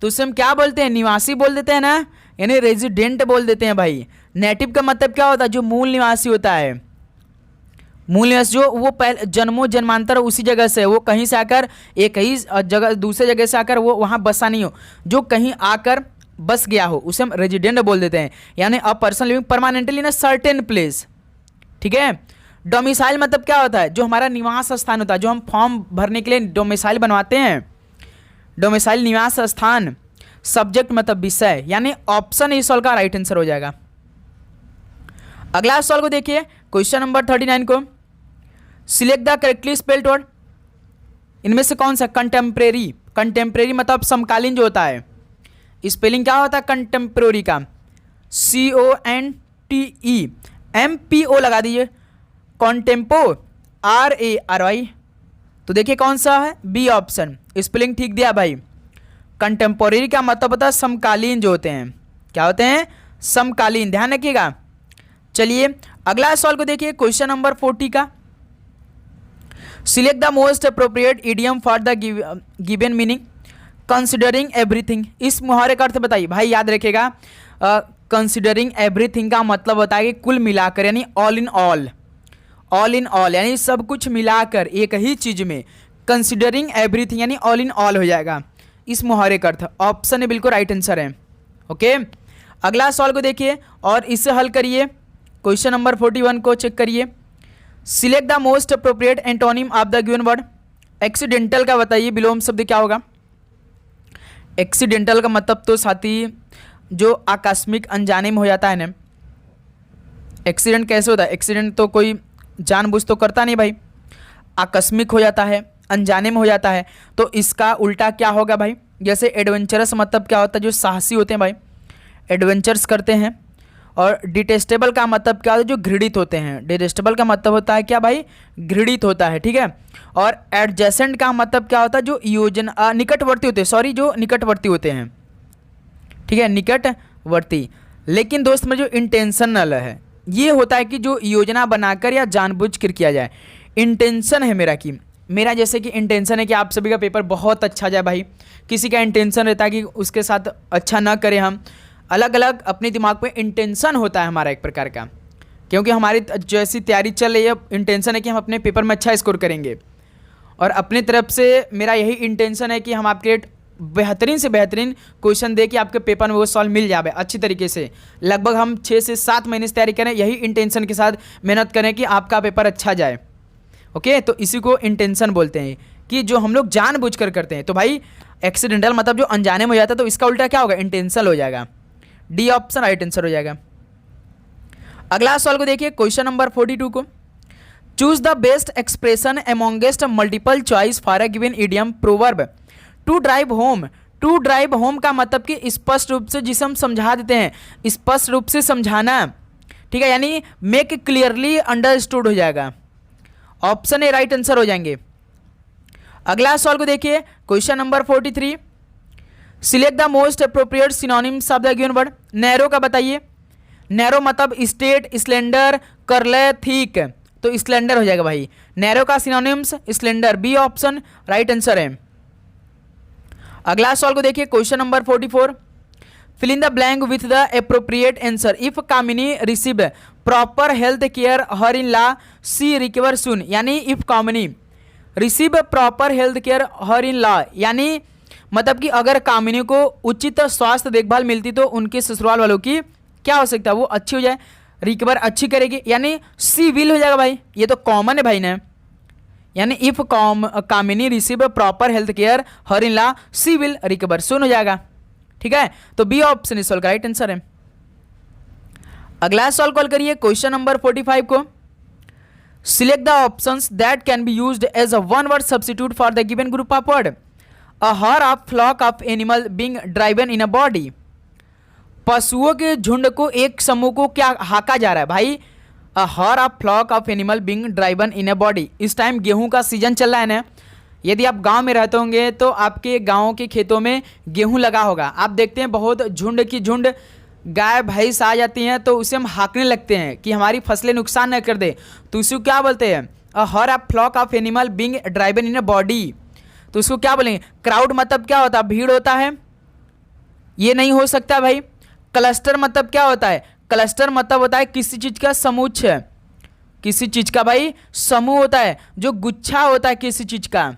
तो उसे हम क्या बोलते हैं, निवासी बोल देते हैं ना, यानी रेजिडेंट बोल देते हैं भाई। नेटिव का मतलब क्या होता है, जो मूल निवासी होता है। मूल निवासी जो वो पहले जन्मों जन्मांतर उसी जगह से, वो कहीं से आकर एक ही जगह दूसरे जगह से आकर वो वहाँ बसा नहीं हो, जो कहीं आकर बस गया हो, उसे हम रेजिडेंट बोल देते हैं। यानी a person living permanently in a certain place. ठीक है। डोमिसाइल मतलब क्या होता है, जो हमारा निवास स्थान होता है, जो हम फॉर्म भरने के लिए डोमिसाइल बनवाते हैं, डोमिसाइल निवास स्थान। सब्जेक्ट मतलब विषय, यानी ऑप्शन इस सवाल का राइट आंसर हो जाएगा। अगला सवाल को देखिए, क्वेश्चन नंबर 39 को, select the correctly spelled word. इनमें से कौन सा, कंटेम्प्रेरी। कंटेम्प्रेरी मतलब समकालीन जो होता है, स्पेलिंग क्या होता है कंटेम्प्रेरी का, CONTE MPO लगा दीजिए, कॉन्टेम्पो RARY। तो देखिए कौन सा है, बी ऑप्शन। स्पेलिंग ठीक दिया भाई। कंटेम्पोरेरी का मतलब होता है समकालीन जो होते हैं, क्या होते हैं, समकालीन, ध्यान रखिएगा। चलिए अगला सवाल को देखिए, क्वेश्चन नंबर 40 का, select the most appropriate idiom for the given meaning considering everything. इस मुहावरे का अर्थ बताइए भाई, याद रखिएगा। कंसिडरिंग एवरीथिंग का मतलब होता है कि कुल मिलाकर, यानी all in all. All in all यानी सब कुछ मिलाकर एक ही चीज में। कंसिडरिंग एवरीथिंग यानी ऑल इन ऑल हो जाएगा इस मुहावरे का अर्थ। ऑप्शन है बिल्कुल राइट आंसर है। ओके, अगला सवाल को देखिए और इसे हल करिए। क्वेश्चन नंबर 41 को चेक करिए। Select the most appropriate antonym of the given word. Accidental का बताइए, विलोम शब्द क्या होगा। एक्सीडेंटल का मतलब तो साथी जो आकस्मिक अनजाने में हो जाता है ना। एक्सीडेंट कैसे होता है, एक्सीडेंट तो कोई जानबूझ तो करता नहीं भाई, आकस्मिक हो जाता है, अनजाने में हो जाता है। तो इसका उल्टा क्या होगा भाई, जैसे एडवेंचरस मतलब क्या होता है, जो साहसी होते हैं भाई, एडवेंचर्स करते हैं। और डिटेस्टेबल का मतलब क्या होता है, जो घृणित होते हैं। डिटेस्टेबल का मतलब होता है क्या भाई, घृणित होता है। ठीक है। और एडजेसेंट का मतलब क्या होता है, जो योजना निकटवर्ती होते हैं, सॉरी जो निकटवर्ती होते हैं। ठीक है, निकटवर्ती। लेकिन दोस्त में जो इंटेंशनल है, ये होता है कि जो योजना बनाकर या जानबूझकर किया जाए। इंटेंशन है मेरा कि मेरा जैसे कि इंटेंशन है कि आप सभी का पेपर बहुत अच्छा जाए भाई। किसी का इंटेंशन रहता है कि उसके साथ अच्छा ना करें हम। अलग अलग अपने दिमाग में इंटेंशन होता है हमारा एक प्रकार का, क्योंकि हमारी जैसी तैयारी चल रही है, इंटेंशन है कि हम अपने पेपर में अच्छा स्कोर करेंगे। और अपनी तरफ से मेरा यही इंटेंशन है कि हम आपके बेहतरीन से बेहतरीन क्वेश्चन दे कि आपके पेपर में वो सॉल्व मिल जाए अच्छी तरीके से। लगभग हम 6 से 7 महीने से तैयारी करें, यही इंटेंशन के साथ मेहनत करें कि आपका पेपर अच्छा जाए। ओके, तो इसी को इंटेंशन बोलते हैं कि जो हम लोग जानबूझकर करते हैं। तो भाई एक्सीडेंटल मतलब जो अनजाने में हो जाता है, तो इसका उल्टा क्या होगा, इंटेंशनल हो जाएगा। डी ऑप्शन राइट आंसर हो जाएगा। अगला सवाल को देखिए, क्वेश्चन नंबर 42 को, choose the best expression amongst multiple choice for a given idiom proverb. To drive home. To drive home का मतलब कि स्पष्ट रूप से, जिसे हम समझा देते हैं, स्पष्ट रूप से समझाना। ठीक है, यानी मेक क्लियरली अंडरस्टूड हो जाएगा। ऑप्शन ए राइट आंसर हो जाएंगे। अगला सवाल को देखिए, question number 43, select the most appropriate synonyms of the given word. Narrow का बताइए। नैरो मतलब स्ट्रेट, स्लेंडर, कर्ले, थिक। तो स्लेंडर हो जाएगा भाई। नैरो का synonyms slender, B option right answer है। अगला सवाल को देखिए, question number 44, fill in the blank with the appropriate answer. If Kamini receive proper health care her in law she recover soon. यानी if Kamini receive proper health care her in law, यानी मतलब कि अगर कामिनी को उचित स्वास्थ्य देखभाल मिलती तो उनके ससुराल वालों की क्या हो सकता है, वो अच्छी हो जाए, रिकवर अच्छी करेगी, यानी सी विल हो जाएगा भाई, ये तो कॉमन है भाई ना, यानी if Kamini receive proper health care her in law she will recover, soon हो जाएगा। ठीक है, तो बी ऑप्शन इस सवाल का राइट आंसर है। अगला सवाल कॉल करिए क्वेश्चन नंबर 45 को। Select the options that can be used as a one word substitute for the given group of word. A herd of flock of animal being driven in a body. पशुओं के झुंड को एक समूह को क्या हाका जा रहा है भाई, a herd of flock of animal being driven in a body. इस टाइम गेहूं का सीजन चल रहा है ना, यदि आप गांव में रहते होंगे तो आपके गांव के खेतों में गेहूं लगा होगा, आप देखते हैं बहुत झुंड की झुंड गाय भैंस आ जाती हैं तो उसे हम हाँकने लगते हैं कि हमारी फसलें नुकसान न कर दे, तो उसको क्या बोलते हैं, a herd of flock of animal being driven in a body, तो उसको क्या बोलेंगे। क्राउड मतलब क्या होता है, भीड़ होता है, ये नहीं हो सकता भाई। क्लस्टर मतलब क्या होता है, क्लस्टर मतलब होता है किसी चीज का समुच्चय, किसी चीज का भाई समूह होता है, जो गुच्छा होता है किसी चीज का।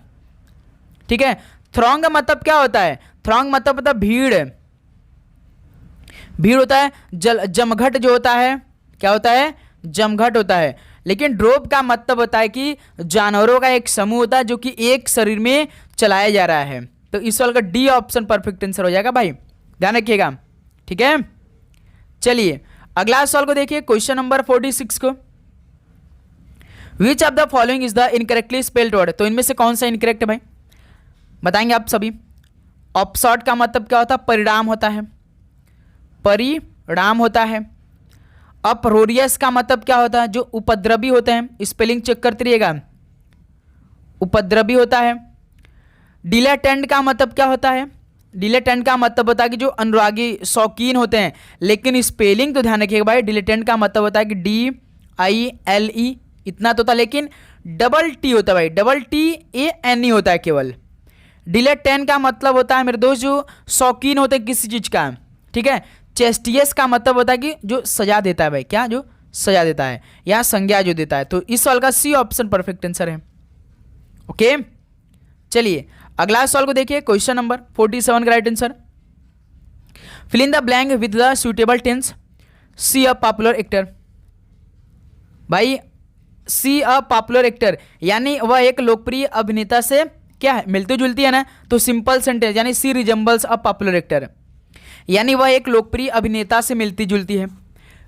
ठीक है, थ्रॉन्ग मतलब क्या होता है, थ्रॉन्ग मतलब होता है भीड़, भीड़ होता है। जमघट जो होता है क्या होता है, जमघट होता है। लेकिन ड्रोव का मतलब होता है कि जानवरों का एक समूह होता है जो कि एक शरीर में चलाया जा रहा है। तो इस सवाल का डी ऑप्शन परफेक्ट आंसर हो जाएगा भाई, ध्यान रखिएगा। ठीक है, चलिए अगला सवाल को देखिए क्वेश्चन नंबर 46 को। Which of the following is the incorrectly spelled word. तो इनमें से कौन सा इनकरेक्ट है भाई, बताएंगे आप सभी। ऑप्सॉट का मतलब क्या होता है, परिणाम होता है, परिणाम होता है। अपरोरियस का मतलब क्या होता है, जो उपद्रवी होते हैं, स्पेलिंग चेक करते रहिएगा, उपद्रवी होता है। डिलेटेंट का मतलब क्या होता है, डिलेटेंट का मतलब होता है कि जो अनुरागी शौकीन होते हैं, लेकिन स्पेलिंग तो ध्यान रखिएगा भाई, डिलेटेंट का मतलब होता है कि DILE, इतना तो था, लेकिन डबल टी होता है भाई, डबल TANE होता है केवल। डिलेटेंट का मतलब होता है मेरे दोस्त जो शौकीन होते हैं किसी चीज का। ठीक है, चेस्टियस का मतलब होता है कि जो सजा देता है भाई, क्या जो सजा देता है या संज्ञा जो देता है। तो इस सवाल का सी ऑप्शन परफेक्ट आंसर है। ओके, चलिए अगला सवाल को देखिए क्वेश्चन नंबर 47 का right answer. Fill in the blank with the suitable tense. See a popular actor, भाई सी अ पॉपुलर एक्टर यानी वह एक लोकप्रिय अभिनेता से क्या है, मिलती जुलती है ना, तो सिंपल सेंटेंस यानी सी रिजेंबल्स अ पॉपुलर एक्टर, यानी वह एक लोकप्रिय अभिनेता से मिलती जुलती है।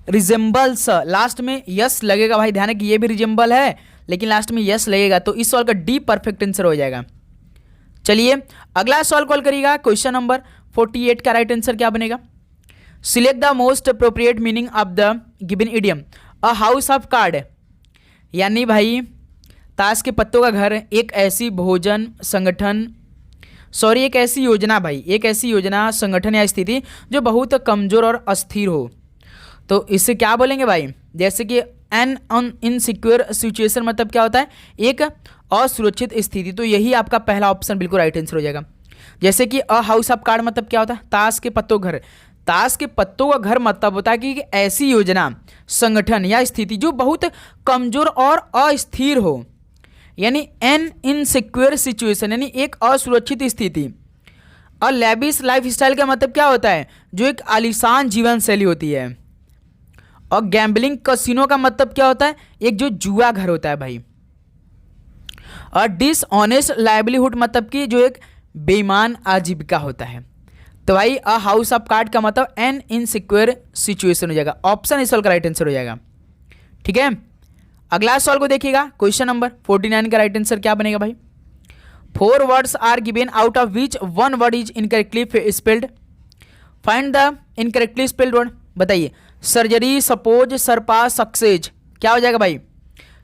रिजेंबल्स लास्ट में यस लगेगा भाई, ध्यान है कि ये भी रिजेंबल है लेकिन लास्ट में यस लगेगा, तो इस सवाल का डी परफेक्ट आंसर हो जाएगा। चलिए अगला सवाल कॉल करिएगा क्वेश्चन नंबर 48 का राइट आंसर क्या बनेगा। Select the most appropriate meaning of the given idiom. A house of card, यानी भाई ताश के पत्तों का घर, एक ऐसी भोजन संगठन एक ऐसी योजना भाई, एक ऐसी योजना संगठन या स्थिति जो बहुत कमजोर और अस्थिर हो। तो इससे क्या बोलेंगे भाई, जैसे कि एन इनसिक्योर सिचुएशन मतलब क्या होता है, एक असुरक्षित स्थिति, तो यही आपका पहला ऑप्शन बिल्कुल राइट आंसर हो जाएगा। जैसे कि अ हाउस ऑफ कार्ड मतलब क्या होता है, ताश के पत्तों घर, ताश के पत्तों का घर मतलब होता है कि ऐसी योजना संगठन या स्थिति जो बहुत कमजोर और अस्थिर हो, यानी एन इनसिक्योर सिचुएशन यानी एक असुरक्षित स्थिति। और लैविश लाइफ स्टाइल का मतलब क्या होता है, जो एक आलीशान जीवन शैली होती है। और गैम्बलिंग कसिनो का मतलब क्या होता है, एक जो जुआ घर होता है भाई। और डिसऑनेस्ट लाइवलीहुड मतलब कि जो एक बेईमान आजीविका होता है। तो भाई अ हाउस ऑफ कार्ड का मतलब एन इनसिक्योर सिचुएशन हो जाएगा, ऑप्शन इस सवाल का राइट आंसर हो जाएगा। ठीक है, अगला सवाल को देखिएगा क्वेश्चन नंबर 49 का राइट आंसर क्या बनेगा भाई। 4 words are given out of which 1 word is incorrectly spelled. Find the incorrectly spelled word, बताइए। सर्जरी, सपोज, सरपास, सक्सेज, क्या हो जाएगा भाई।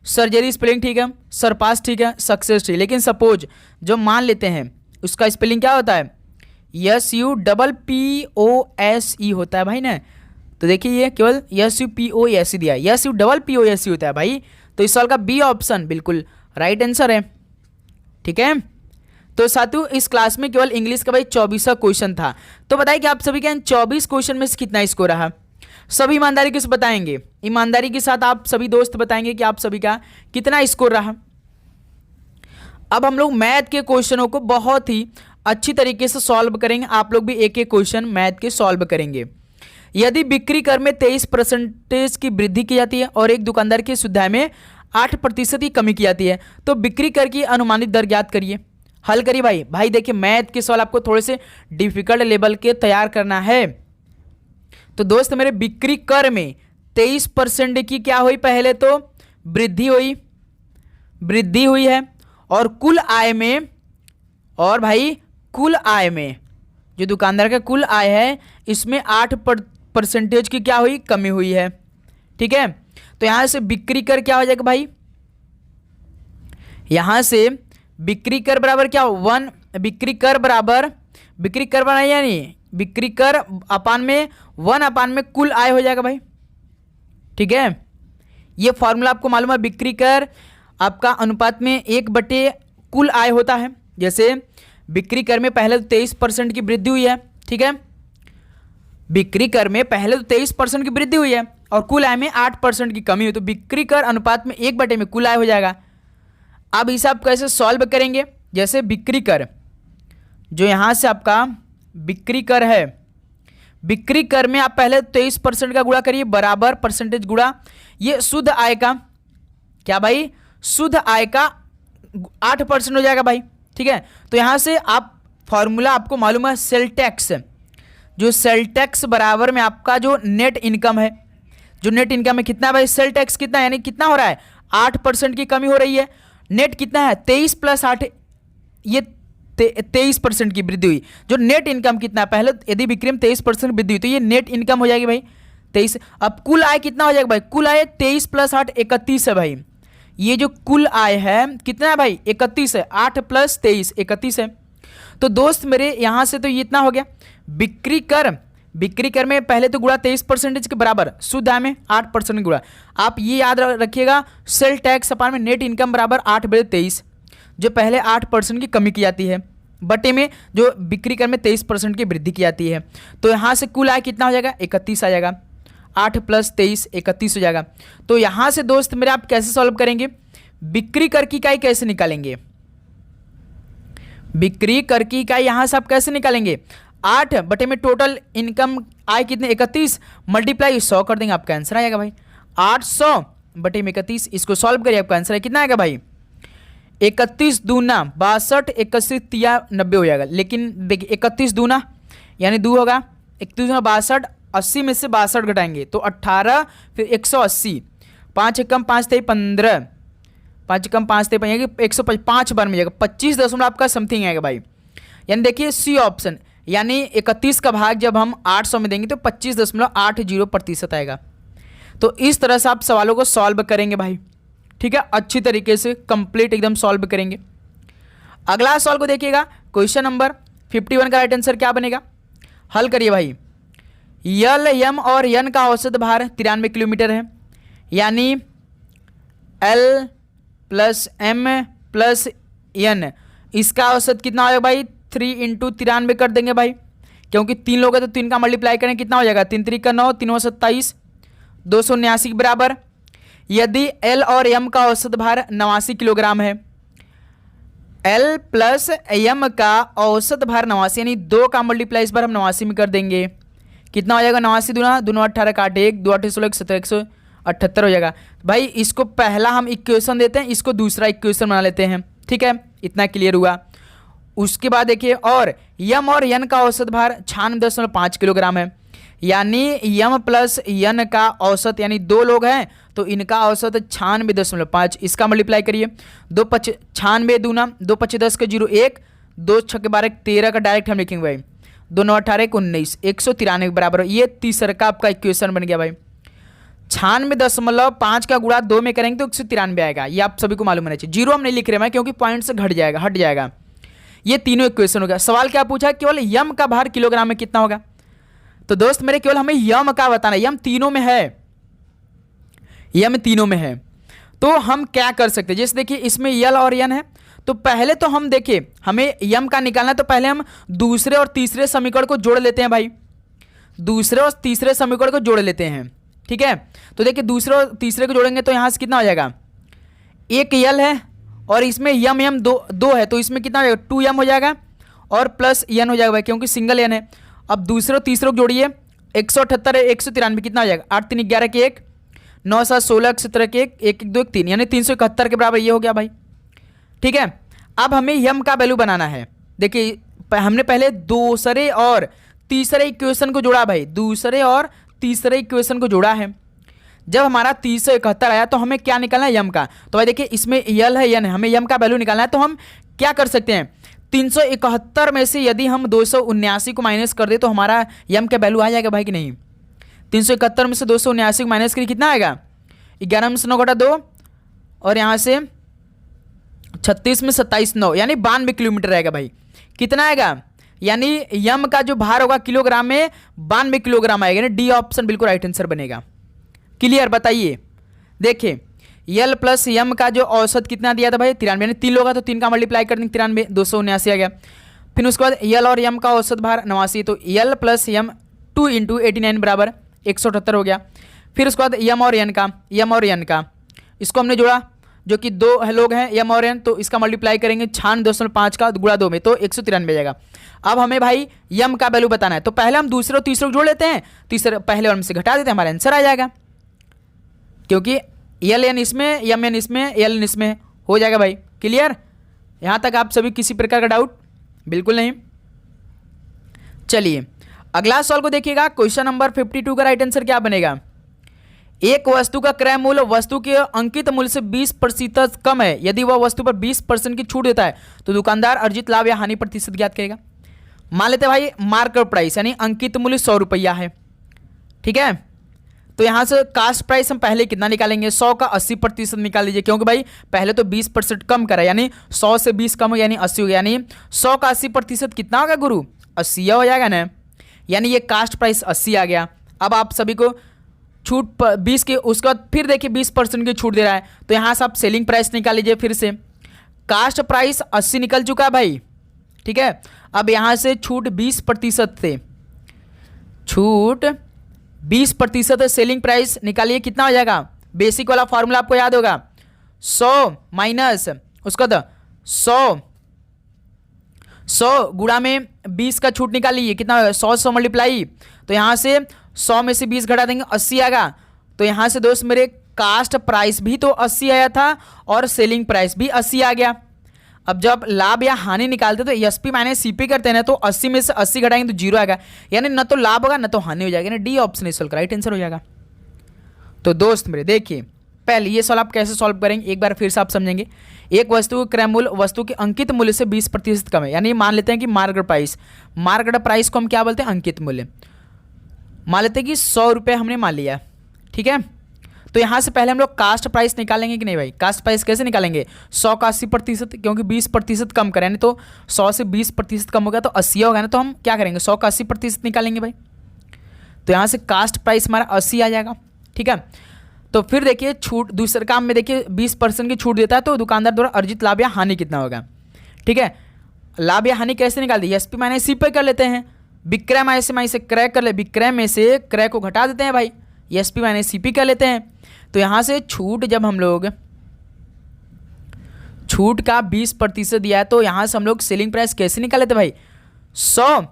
सर्जरी स्पेलिंग ठीक है, सरपास ठीक है, सक्सेस ठीक, लेकिन सपोज जो मान लेते हैं उसका स्पेलिंग क्या होता है, SUPPOSE होता है भाई ना। तो देखिए ये केवल SUPOSE दिया है, SUPPOSE होता है भाई। तो इस सवाल का बी ऑप्शन बिल्कुल राइट आंसर है। ठीक है, तो साथियों इस क्लास में केवल इंग्लिश का भाई 24वां क्वेश्चन था। तो बताइए कि आप सभी के 24 क्वेश्चन में से कितना स्कोर रहा, सभी ईमानदारी के साथ बताएंगे, ईमानदारी के साथ आप सभी दोस्त बताएंगे कि आप सभी का कितना स्कोर रहा। अब हम लोग मैथ के क्वेश्चनों को बहुत ही अच्छी तरीके से सॉल्व करेंगे। आप लोग भी एक एक क्वेश्चन मैथ के सॉल्व करेंगे। यदि बिक्री कर में 23% की वृद्धि की जाती है और एक दुकानदार की सुविधा में 8% की कमी की जाती है तो बिक्री कर की अनुमानित दर ज्ञात करिए। हल करिए भाई। भाई देखिए मैथ के सवाल आपको थोड़े से डिफिकल्ट लेवल के तैयार करना है। तो दोस्त मेरे बिक्री कर में 23% की क्या हुई, पहले तो वृद्धि हुई है और कुल आय में, और भाई कुल आय में जो दुकानदार का कुल आय है इसमें 8% की क्या हुई, कमी हुई है। ठीक है, तो यहां से बिक्री कर क्या हो जाएगा भाई, यहां से बिक्री कर बराबर क्या, बिक्री कर बना यानी बिक्री कर अपान में 1 में कुल आय हो जाएगा भाई। ठीक है, ये फॉर्मूला आपको मालूम है। बिक्री कर आपका अनुपात में 1 कुल आय होता है। जैसे बिक्री कर में पहले तो 23% की वृद्धि हुई है। ठीक है, बिक्री कर में पहले तो 23% की वृद्धि हुई है और कुल आय में 8% की कमी हुई, तो बिक्री कर अनुपात में 1 में कुल आय हो जाएगा। अब इसे आप कैसे सॉल्व करेंगे, जैसे बिक्री कर जो यहां से आपका बिक्री कर है, बिक्री कर में आप पहले 23% का गुणा करिए बराबर परसेंटेज गुणा ये शुद्ध आय का, क्या भाई, शुद्ध आय का 8% हो जाएगा भाई। ठीक है, तो यहां से आप फॉर्मूला आपको मालूम है सेल टैक्स, जो सेल टैक्स बराबर में आपका जो नेट इनकम है, जो नेट इनकम है कितना भाई, सेल टैक्स कितना, यानी कितना हो रहा है, 8% की कमी हो रही है। नेट कितना है 23 + 8, ये 23% की वृद्धि हुई। जो नेट इनकम कितना है, पहले यदि बिक्री में 23% वृद्धि हुई तो ये नेट इनकम हो जाएगी भाई 23। अब कुल आय कितना हो जाएगा भाई, कुल आय 23 + 8 31 है भाई। ये जो कुल आय है कितना है भाई, 31 है, 8 + 23 31 है। तो दोस्त मेरे यहां से तो ये इतना हो गया। बिक्री कर में पहले तो गुणा 23% के बराबर, शुद्ध आय में 8% गुणा। आप ये याद रखिएगा सेल टैक्स अपान में नेट इनकम बराबर 8/23, जो पहले 8% की कमी की जाती है बटे में जो बिक्री कर में 23% की वृद्धि की जाती है। तो यहाँ से कुल आय कितना हो जाएगा, 31 आ जाएगा, 8 + 23 31 हो जाएगा। तो यहाँ से दोस्त मेरे आप कैसे सॉल्व करेंगे, बिक्री कर की इकाई कैसे निकालेंगे, बिक्री कर की इकाई यहाँ से आप कैसे निकालेंगे, 8 बटे में टोटल इनकम आय कितने 31 मल्टीप्लाई 100 कर देंगे, आपका आंसर आएगा भाई 800 बटे में 31। इसको सॉल्व करिए, आपका आंसर है कितना आएगा भाई, 31 दूना 62, 31 तिया 90 हो जाएगा। लेकिन देखिए 31 दूना यानी 2 होगा, 31 दूना 62, 80 में से 62 घटाएंगे तो 18, फिर 180, 5 एकम 5 थे 15, 5 एकम 5 थे 105 बार में जाएगा 25 आपका समथिंग आएगा भाई। यानी देखिए सी ऑप्शन, यानी 31 का भाग जब हम 800 में देंगे तो 25.80% आएगा। तो इस तरह से आप सवालों को सॉल्व करेंगे भाई। ठीक है, अच्छी तरीके से कंप्लीट एकदम सॉल्व करेंगे। अगला सॉल्व को देखिएगा, क्वेश्चन नंबर 51 का राइट आंसर क्या बनेगा, हल करिए भाई। यल यम और यन का औसत भार 93 किलोमीटर है, यानी एल + m + n, इसका औसत कितना हो जाएगा भाई, 3 × 93 कर देंगे भाई, क्योंकि 3 लोग हैं तो 3 का मल्टीप्लाई करें कितना हो जाएगा, 3 × 3 = 9, 3 × 27 279 के बराबर। यदि L और M का औसत भार 89 किलोग्राम है, L + M का औसत भार 89, यानी 2 का मल्टीप्लाई इस बार हम 89 में कर देंगे, कितना हो जाएगा, 89 दूना 2 18 काट 1 2 8 16 17 178 हो जाएगा भाई। इसको पहला हम इक्वेशन देते हैं, इसको दूसरा इक्वेशन बना लेते हैं। ठीक है, इतना क्लियर हुआ। उसके बाद देखिए, और यम और यन का औसत भार 96.5 किलोग्राम है, यानी यम + यन का औसत, यानी 2 लोग हैं तो इनका औसत 96.5, इसका मल्टीप्लाई करिए, 2 5 96 दूना 2 5 10 के 0 1 2 6 के 12 13 का डायरेक्ट हम लिखेंगे भाई, 2 9 18 19 193 के बराबर। ये तीसरा का आपका इक्वेशन बन गया भाई। 96.5 का गुणा 2 में करेंगे तो 193 आएगा, ये आप सभी को मालूम होना चाहिए। 0 हम नहीं लिख रहे हैं क्योंकि पॉइंट से हट जाएगा। ये तीनों इक्वेशन हो गया। सवाल क्या पूछा, केवल यम का भार किलोग्राम में कितना होगा। तो दोस्त मेरे केवल हमें यम का बताना, यम तीनों में है, तो हम क्या कर सकते हैं, जैसे देखिए इसमें यल और यन है, तो पहले तो हम देखिए हमें यम का निकालना है, तो पहले हम दूसरे और तीसरे समीकरण को जोड़ लेते हैं भाई, दूसरे और तीसरे समीकरण को जोड़ लेते हैं। ठीक है, तो देखिए दूसरे और तीसरे को जोड़ेंगे तो यहां से कितना हो जाएगा, एक यल है और इसमें यम यम दो है, तो इसमें कितना हो जाएगा, 2m हो जाएगा और प्लस n हो जाएगा भाई, क्योंकि सिंगल n है। अब दूसरे और तीसरे को जोड़िए, 178 है 193, कितना हो जाएगा, 8 3 11 के 1, 9 7 16 17 के 1, 1 1 2 1 3, यानी 371 के बराबर ये हो गया भाई। ठीक है, अब हमें यम का वैल्यू बनाना है। देखिए हमने पहले दूसरे और तीसरे इक्वेशन को जोड़ा भाई, दूसरे और तीसरे इक्वेशन को जोड़ा है। जब हमारा 371 आया तो हमें क्या निकालना है, यम का। तो भाई देखिए इसमें यल है, यन है, हमें यम का वैल्यू निकालना है। तो हम क्या कर सकते हैं, 371 में से यदि हम 279 को माइनस कर दे तो हमारा यम का वैल्यू आ जाएगा भाई कि नहीं। 371 में से 279 को माइनस करिए, कितना आएगा, 11 में से 9 घटा 2 और यहाँ से 36 में 27 9, यानी 92 किलोमीटर रहेगा भाई। कितना आएगा, यानी यम का जो भार होगा किलोग्राम में 92 किलोग्राम आएगा, यानी डी ऑप्शन बिल्कुल राइट आंसर बनेगा। क्लियर, बताइए। देखिए यल प्लस यम का जो औसत कितना दिया था भाई, 93, यानी 3 लोग तो 3 का मल्टीप्लाई कर देंगे, 93 279 आ गया। फिर उसके बाद यल और यम का औसत भार 89, तो यल प्लस यम 2 × 89 बराबर 178 हो गया। फिर उसके बाद यम और यन का इसको हमने जोड़ा, जो कि 2 लोग हैं यम और एन, तो इसका मल्टीप्लाई करेंगे 96.5 का गुणा 2 में, तो 193 जाएगा। अब हमें भाई यम का वैल्यू बताना है, तो पहले हम दूसरे और तीसरे को जोड़ लेते हैं, तीसरे पहले और से घटा देते हैं, हमारा आंसर आ जाएगा। क्योंकि यल एन इसमें, यम एन इसमें, एल एन इसमें, हो जाएगा भाई। क्लियर, यहाँ तक आप सभी किसी प्रकार का डाउट बिल्कुल नहीं। चलिए अगला सवाल को देखिएगा, क्वेश्चन नंबर 52 का राइट आंसर क्या बनेगा। एक वस्तु का क्रय मूल्य वस्तु के अंकित मूल्य से 20% कम है, यदि वह वस्तु पर 20% की छूट देता है तो दुकानदार अर्जित लाभ या हानि प्रतिशत ज्ञात करेगा। मान लेते हैं भाई मार्केट प्राइस यानी अंकित मूल्य 100 रुपया है, ठीक है। तो यहां से कास्ट प्राइस हम पहले कितना निकालेंगे, 100 का 80% निकाल लीजिए, क्योंकि भाई पहले तो 20% कम करा, यानी 100 से 20 कम हो यानी 80 हो गया, यानी 100 का 80% कितना होगा गुरु, 80 हो जाएगा ना, यानी ये कास्ट प्राइस 80 आ गया। अब आप सभी को छूट 20 के, उसके बाद फिर देखिए 20% की छूट दे रहा है, तो यहाँ से आप सेलिंग प्राइस निकाल लीजिए। फिर से कास्ट प्राइस 80 निकल चुका है भाई, ठीक है। अब यहाँ से छूट 20% थे, छूट 20% सेलिंग प्राइस निकालिए, कितना हो जाएगा, बेसिक वाला फॉर्मूला आपको याद होगा, 100 माइनस उसका 100 गुणा में 20 का छूट निकालिए, कितना होगा, 100 मल्टीप्लाई, तो यहाँ से 100 में से 20 घटा देंगे 80 आएगा। तो यहाँ से दोस्त मेरे कास्ट प्राइस भी तो 80 आया था और सेलिंग प्राइस भी 80 आ गया। अब जब लाभ या हानि निकालते तो एसपी माइनस सीपी करते हैं ना, तो 80 में से 80 घटाएंगे तो 0 आएगा, यानी न तो लाभ होगा न तो हानि हो जाएगा, यानी डी ऑप्शन इस सवाल का राइट आंसर हो जाएगा। तो दोस्त मेरे देखिए पहले ये सवाल आप कैसे सॉल्व करेंगे एक बार फिर से आप समझेंगे। एक वस्तु का क्रय मूल्य वस्तु के अंकित मूल्य से 20% कम है, यानी मान लेते हैं कि मार्केट प्राइस को हम क्या बोलते हैं, अंकित मूल्य। मान लेते हैं कि 100 रुपये हमने मान लिया, ठीक है। तो यहाँ से पहले हम लोग कास्ट प्राइस निकालेंगे कि नहीं भाई, कास्ट प्राइस कैसे निकालेंगे, 100 का 80%, क्योंकि 20% कम करें, यानी तो 100 से 20% कम होगा तो 80 होगा ना, तो हम क्या करेंगे 100 का 80% निकालेंगे भाई। तो यहाँ से कास्ट प्राइस हमारा 80 आ जाएगा, ठीक है। तो फिर देखिए छूट दूसरे काम में देखिए 20% की छूट देता है, तो दुकानदार द्वारा अर्जित लाभ या हानि कितना होगा, ठीक है। लाभ या हानि कैसे निकाल दी, एसपी माइनस सी पे कर लेते हैं, विक्रय माइनस से क्रय कर ले, विक्रय में से क्रय को घटा देते हैं भाई, एसपी माइनस सीपी कर लेते हैं। तो यहाँ से छूट जब हम लोग छूट का 20% दिया है, तो यहाँ से हम लोग सेलिंग प्राइस कैसे निकाल लेते भाई, 100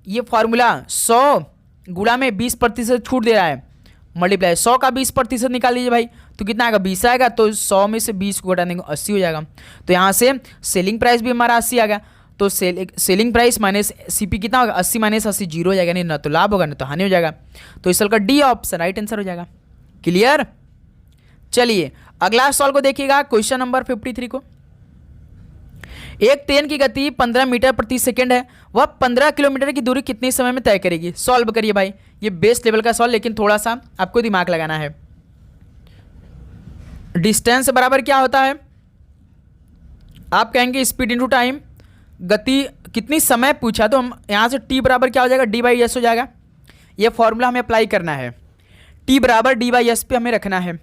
ये फॉर्मूला 100 गुणा में 20% छूट दे रहा है, मल्टीप्लाई 100 का 20% निकाल लीजिए भाई, तो कितना आएगा 20 आएगा, तो 100 में से 20 को घटा देंगे 80 हो जाएगा। तो यहाँ से सेलिंग प्राइस भी हमारा 80 आ गया, तो सेलिंग प्राइस माइनस सीपी कितना होगा, 80 माइनस 80 0 हो जाएगा, नहीं ना तो लाभ होगा ना तो हानि हो जाएगा। तो इस साल का डी ऑप्शन राइट आंसर हो जाएगा। क्लियर, चलिए अगला सवाल को देखिएगा, क्वेश्चन नंबर 53 को। एक ट्रेन की गति 15 मीटर प्रति सेकंड है, वह 15 किलोमीटर की दूरी कितने समय में तय करेगी। सॉल्व करिए भाई, ये बेस्ट लेवल का सवाल, लेकिन थोड़ा सा आपको दिमाग लगाना है। डिस्टेंस बराबर क्या होता है, आप कहेंगे स्पीड इंटू टाइम, गति कितनी समय पूछा, तो हम यहाँ से टी बराबर क्या हो जाएगा, डी बाई एस हो जाएगा। ये फॉर्मूला हमें अप्लाई करना है, टी बराबर डी बाई एस पे हमें रखना है,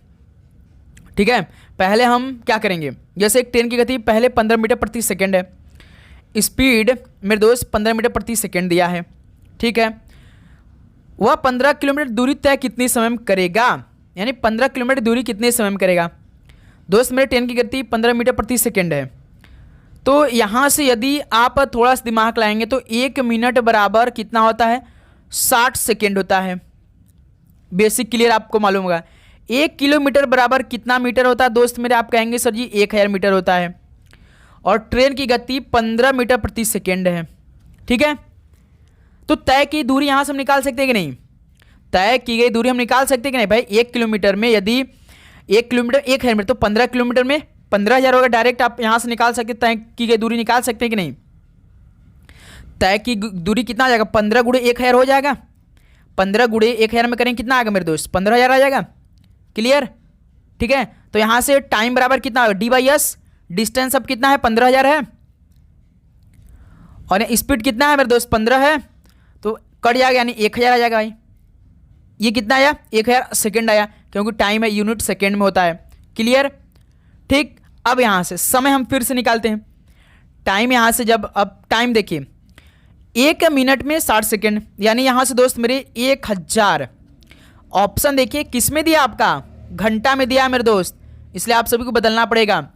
ठीक है। पहले हम क्या करेंगे, जैसे एक ट्रेन की गति पहले 15 मीटर प्रति सेकंड है, स्पीड मेरे दोस्त 15 मीटर प्रति सेकंड दिया है, ठीक है। वह 15 किलोमीटर दूरी तय कितने समय में करेगा, यानी 15 किलोमीटर दूरी कितने समय में करेगा। दोस्त मेरे ट्रेन की गति 15 मीटर प्रति सेकेंड है। तो यहाँ से यदि आप थोड़ा सा दिमाग लाएंगे तो 1 मिनट बराबर कितना होता है, 60 सेकेंड होता है। बेसिक क्लियर आपको मालूम होगा। 1 किलोमीटर बराबर कितना मीटर होता है दोस्त मेरे, आप कहेंगे सर जी 1000 मीटर होता है। और ट्रेन की गति 15 मीटर प्रति सेकेंड है। ठीक है, तो तय की दूरी यहाँ से हम निकाल सकते हैं कि नहीं, तय की गई दूरी हम निकाल सकते हैं कि नहीं भाई। 1 किलोमीटर में यदि 1 किलोमीटर 1000 मीटर, तो 15 किलोमीटर में 15,000 होगा। डायरेक्ट आप यहाँ से निकाल सकते, तय की गई दूरी निकाल सकते हैं कि नहीं। तय की दूरी कितना आ जाएगा, 15 गुणे 1000 हो जाएगा। 15 गुणे 1000 में करेंगे कितना आएगा मेरे दोस्त, 15,000 आ जाएगा। क्लियर, ठीक है। तो यहाँ से टाइम बराबर कितना होगा, d/s। डिस्टेंस अब कितना है, 15,000 है। और स्पीड कितना है मेरे दोस्त, 15 है। तो कट जाएगा, यानी 1000 आ जाएगा भाई। ये कितना आया, 1000 सेकेंड आया, क्योंकि टाइम है यूनिट सेकेंड में होता है। क्लियर, ठीक। अब यहाँ से समय हम फिर से निकालते हैं। टाइम यहाँ से जब, अब टाइम देखिए 1 मिनट में 60 सेकेंड, यानी यहाँ से दोस्त मेरे 1000। ऑप्शन देखिए किस में दिया, आपका घंटा में दिया है मेरे दोस्त, इसलिए आप सभी को बदलना पड़ेगा।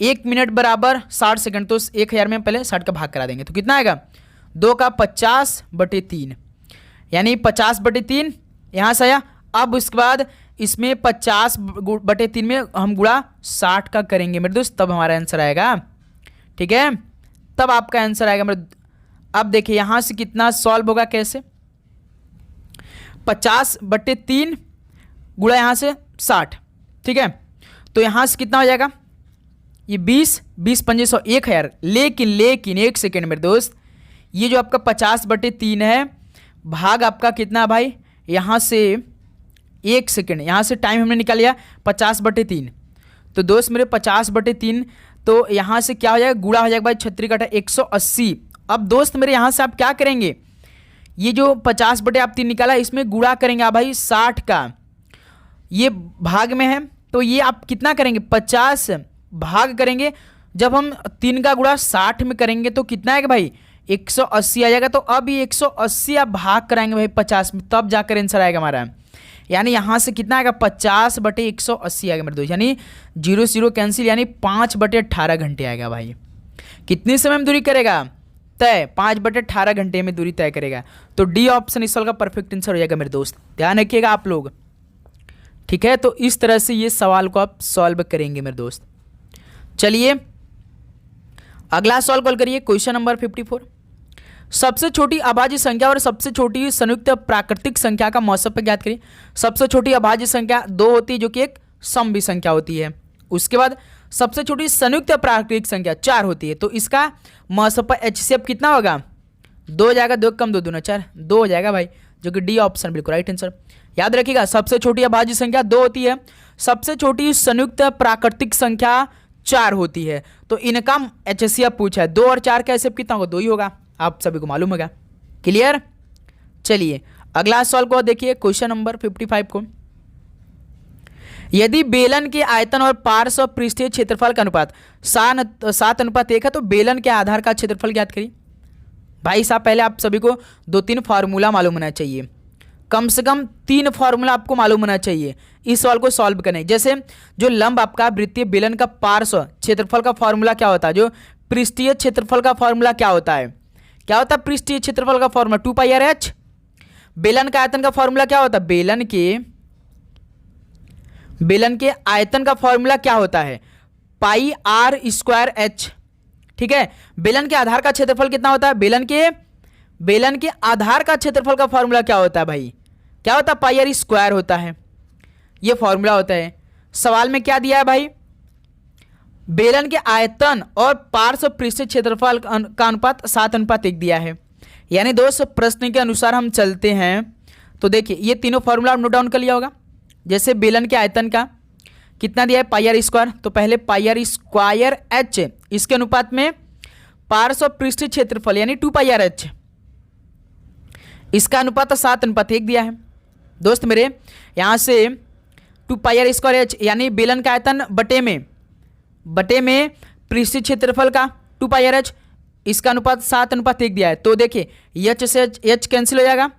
1 मिनट बराबर 60 सेकेंड, तो 1000 में पहले 60 का भाग करा देंगे तो कितना आएगा, 2 का 50/3, यानी 50/3 यहाँ से आया। अब उसके बाद इसमें 50/3 में हम गुणा 60 का करेंगे मेरे दोस्त, तब हमारा आंसर आएगा। ठीक है, तब आपका आंसर आएगा मेरे। अब देखिए यहाँ से कितना सॉल्व होगा, कैसे, 50/3 गुणा यहाँ से 60। ठीक है, तो यहाँ से कितना हो जाएगा, ये 20 पंजे 100, 1000। लेकिन 1 सेकेंड मेरे दोस्त, ये जो आपका 50/3 है, भाग आपका कितना भाई, यहाँ से 1 सेकेंड, यहाँ से टाइम हमने निकाल लिया 50/3। तो दोस्त मेरे 50/3, तो यहाँ से क्या हो जाएगा, गुणा हो जाएगा भाई 36 काटा 180। अब दोस्त मेरे यहाँ से आप क्या करेंगे, ये जो 50/3 निकाला, इसमें गुणा करेंगे आप भाई 60 का। ये भाग में है, तो ये आप कितना करेंगे, 50 भाग करेंगे। जब हम 3 का गुणा 60 में करेंगे तो कितना आएगा भाई, 180 आ जाएगा। तो अब ये 180 आप भाग कराएंगे भाई 50 में, तब जाकर आंसर आएगा हमारा। यानी यहाँ से कितना आएगा, 50/180 आएगा मेरे दोस्त, यानी 0 0 कैंसिल, यानी 5/18 घंटे आएगा भाई। कितने समय में दूरी करेगा, तय 5/18 घंटे में दूरी तय करेगा। तो डी ऑप्शन इस सवाल का परफेक्ट आंसर हो जाएगा मेरे दोस्त, ध्यान रखिएगा आप लोग। ठीक है, तो इस तरह से ये सवाल को आप सॉल्व करेंगे मेरे दोस्त। चलिए अगला सवाल कॉल करिए, क्वेश्चन नंबर 54। सबसे छोटी अभाज्य संख्या और सबसे छोटी संयुक्त प्राकृतिक संख्या का मौसम ज्ञात करिए। सबसे छोटी अभाज्य संख्या 2 होती है, जो कि एक समवी संख्या होती है। उसके बाद सबसे छोटी संयुक्त प्राकृतिक संख्या 4 होती है, तो इसका मौसम HCF कितना होगा, 2 हो जाएगा। 2 कम 2 दूना 4, 2 हो जाएगा भाई, जो कि डी ऑप्शन बिल्कुल राइट आंसर। याद रखिएगा, सबसे छोटी अभाज्य संख्या 2 होती है, सबसे छोटी संयुक्त प्राकृतिक संख्या 4 होती है। तो इनका HCF पूछा है, 2 और 4 का HCF कितना होगा, 2 ही होगा, आप सभी को मालूम होगा। क्लियर, चलिए अगला सवाल को देखिए, क्वेश्चन नंबर 55 को। यदि बेलन के आयतन और पार्श्व और पृष्ठीय क्षेत्रफल का अनुपात 7:1 है, तो बेलन के आधार का क्षेत्रफल ज्ञात करिए। भाई साहब पहले आप सभी को 2-3 फार्मूला मालूम होना चाहिए, कम से कम 3 फार्मूला आपको मालूम होना चाहिए इस सवाल को सॉल्व करने। जैसे जो लंब आपका वृत्तीय बेलन का पार्श्व क्षेत्रफल का फार्मूला क्या होता है, जो पृष्ठीय क्षेत्रफल का फार्मूला क्या होता है, क्या होता है पृष्ठीय क्षेत्रफल का फार्मूला 2πr/h। बेलन का आयतन का फार्मूला क्या होता है, बेलन के आयतन का फार्मूला क्या होता है, πr²h। ठीक है, बेलन के आधार का क्षेत्रफल कितना होता है, बेलन के आधार का क्षेत्रफल का फार्मूला क्या होता है भाई, क्या होता है, πr² होता है, ये फार्मूला होता है। सवाल में क्या दिया है भाई, बेलन के आयतन और पार्श्व पृष्ठीय क्षेत्रफल का अनुपात 7:1 दिया है। यानी दोस्त प्रश्न के अनुसार हम चलते हैं, तो देखिए ये तीनों फार्मूला नोट डाउन कर लिया होगा। जैसे बेलन के आयतन का कितना दिया है, πr², तो पहले πr²h, इसके अनुपात में पार्श्व पृष्ठीय क्षेत्रफल यानी 2πr/h, इसका अनुपात 7:1 दिया है। दोस्त मेरे यहाँ से 2πr²h यानी बेलन का आयतन बटे में पृष्ठीय क्षेत्रफल का 2πr/h, इसका अनुपात 7:1 दिया है। तो देखिए h से h कैंसिल हो जाएगा,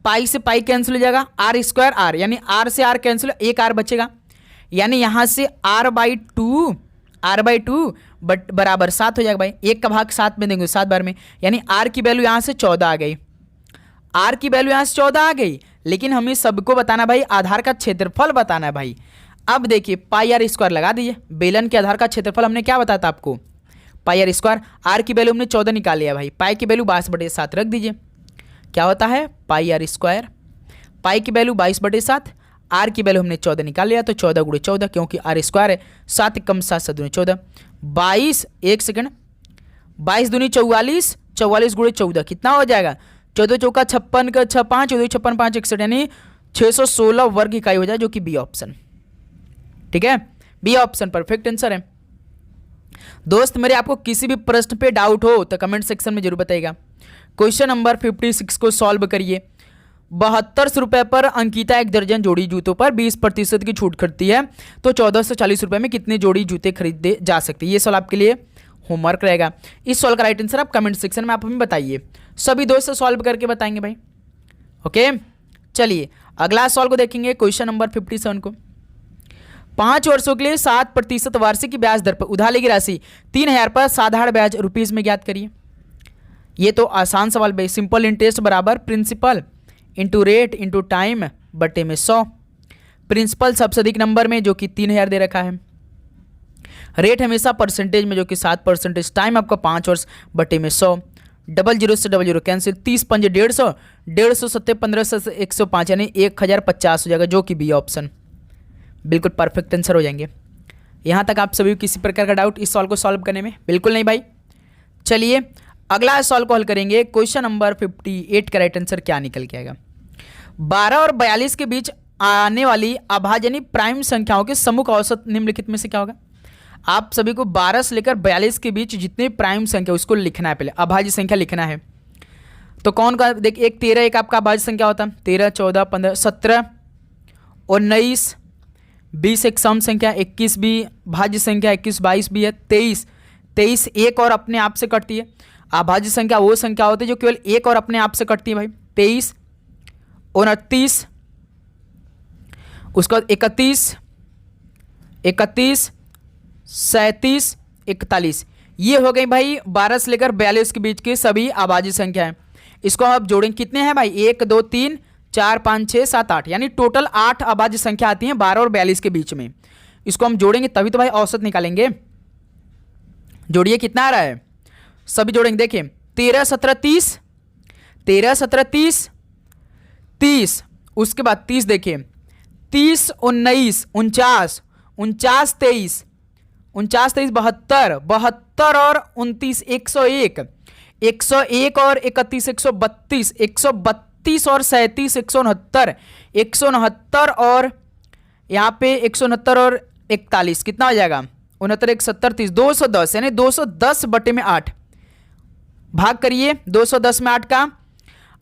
पाई से पाई कैंसिल हो जाएगा, r² r, यानी r से r कैंसिल, एक r बचेगा। यानी यहाँ से r/2 बट बराबर 7 हो जाएगा भाई। 1 का भाग 7 में देंगे 7 बार में, यानी r की वैल्यू यहाँ से 14 आ गई। r की वैल्यू यहाँ से 14 आ गई, लेकिन हमें सबको बताना भाई आधार का क्षेत्रफल बताना है भाई। अब देखिए पाई आर स्क्वायर लगा दीजिए। बेलन के आधार का क्षेत्रफल हमने क्या बताया था आपको, पाई आर स्क्वायर। आर की वैल्यू हमने 14 निकाल लिया भाई, पाई की वैल्यू 22/7 रख दीजिए। क्या होता है पाई आर स्क्वायर, पाई की वैल्यू 22/7, आर की वैल्यू हमने 14 निकाल लिया, तो 14 × 14 क्योंकि आर स्क्वायर है। 7 × 7 7 दूनी 14, 22 1 सेकंड 22 दूनी 44, 44 × 14 कितना हो जाएगा, 14 चौका 56 का 6 5, 14 56 5 61, यानी 616 वर्ग इकाई हो जाए, जो कि बी ऑप्शन। ठीक है, बी ऑप्शन परफेक्ट आंसर है। दोस्त मेरे आपको किसी भी प्रश्न पे डाउट हो तो कमेंट सेक्शन में जरूर बताइएगा। क्वेश्चन नंबर 56 को सॉल्व करिए। 72 रुपए पर अंकिता 1 दर्जन जोड़ी जूतों पर 20% की छूट खरीदती है, तो 1440 रुपए में कितने जोड़ी जूते खरीदे जा सकते हैं। ये सवाल आपके लिए होमवर्क रहेगा। इस सवाल का राइट आंसर आप कमेंट सेक्शन में आप हमें बताइए। सभी दोस्त सॉल्व करके बताएंगे भाई। ओके, चलिए अगला सवाल को देखेंगे, क्वेश्चन नंबर 57 को। 5 वर्षों के लिए 7% वार्षिक ब्याज दर पर उधार ली गई राशि 3000 पर साधारण ब्याज रुपीज में ज्ञात करिए। ये तो आसान सवाल भाई, सिंपल इंटरेस्ट बराबर principal into rate into time बटे में 100। प्रिंसिपल सबसे अधिक नंबर में जो कि 3000 दे रखा है, रेट हमेशा परसेंटेज में जो कि 7%, टाइम आपका 5 वर्ष बटे में 100। डबल जीरो से डबल जीरो कैंसिल, 30 × 5 = 150, 150 7 15 से 105 यानी 1050 हो जाएगा, जो कि बी ऑप्शन। बिल्कुल परफेक्ट आंसर हो जाएंगे। यहाँ तक आप सभी किसी प्रकार का डाउट इस सवाल को सॉल्व करने में बिल्कुल नहीं भाई। चलिए अगला सवाल को हल करेंगे। क्वेश्चन नंबर 58 का राइट आंसर क्या निकल के आएगा। 12 और 42 के बीच आने वाली अभाज्य प्राइम संख्याओं के समूह का औसत निम्नलिखित में से क्या होगा। आप सभी को 12 से लेकर 42 के बीच जितने प्राइम संख्या उसको लिखना है, पहले अभाज्य संख्या लिखना है। तो कौन का देख, एक 13 एक आपका अभाज्य संख्या होता है, 13 14 15 17 19 20 एक सम संख्या, 21 भी भाज्य संख्या, 21 22 भी है, 23 एक और अपने आप से कटती है। अभाज्य संख्या वो संख्या होती है जो केवल एक और अपने आप से कटती है भाई। 23 29 उसका 31 37 41, ये हो गई भाई 12 से लेकर 42 के बीच की सभी अभाज्य संख्या है। इसको आप जोड़ेंगे कितने हैं भाई, 1 2 3 4 5 6 7 8, यानी टोटल 8 अभाज्य संख्या आती हैं 12 और 42 के बीच में। इसको हम जोड़ेंगे तभी तो भाई औसत निकालेंगे। जोड़िए कितना आ रहा है, सभी जोड़ेंगे। देखिए 13 17 30, 13 17 30 30, उसके बाद 30 देखिए 30 19 49 49 23 49 23 72 72 और 29 101 101 और 31 132 132 और 37 169 169 और यहाँ पे 169 और 41 कितना हो जाएगा, 69 1 70 30 210, यानी 210 बटे में 8 भाग करिए। 210 में 8 का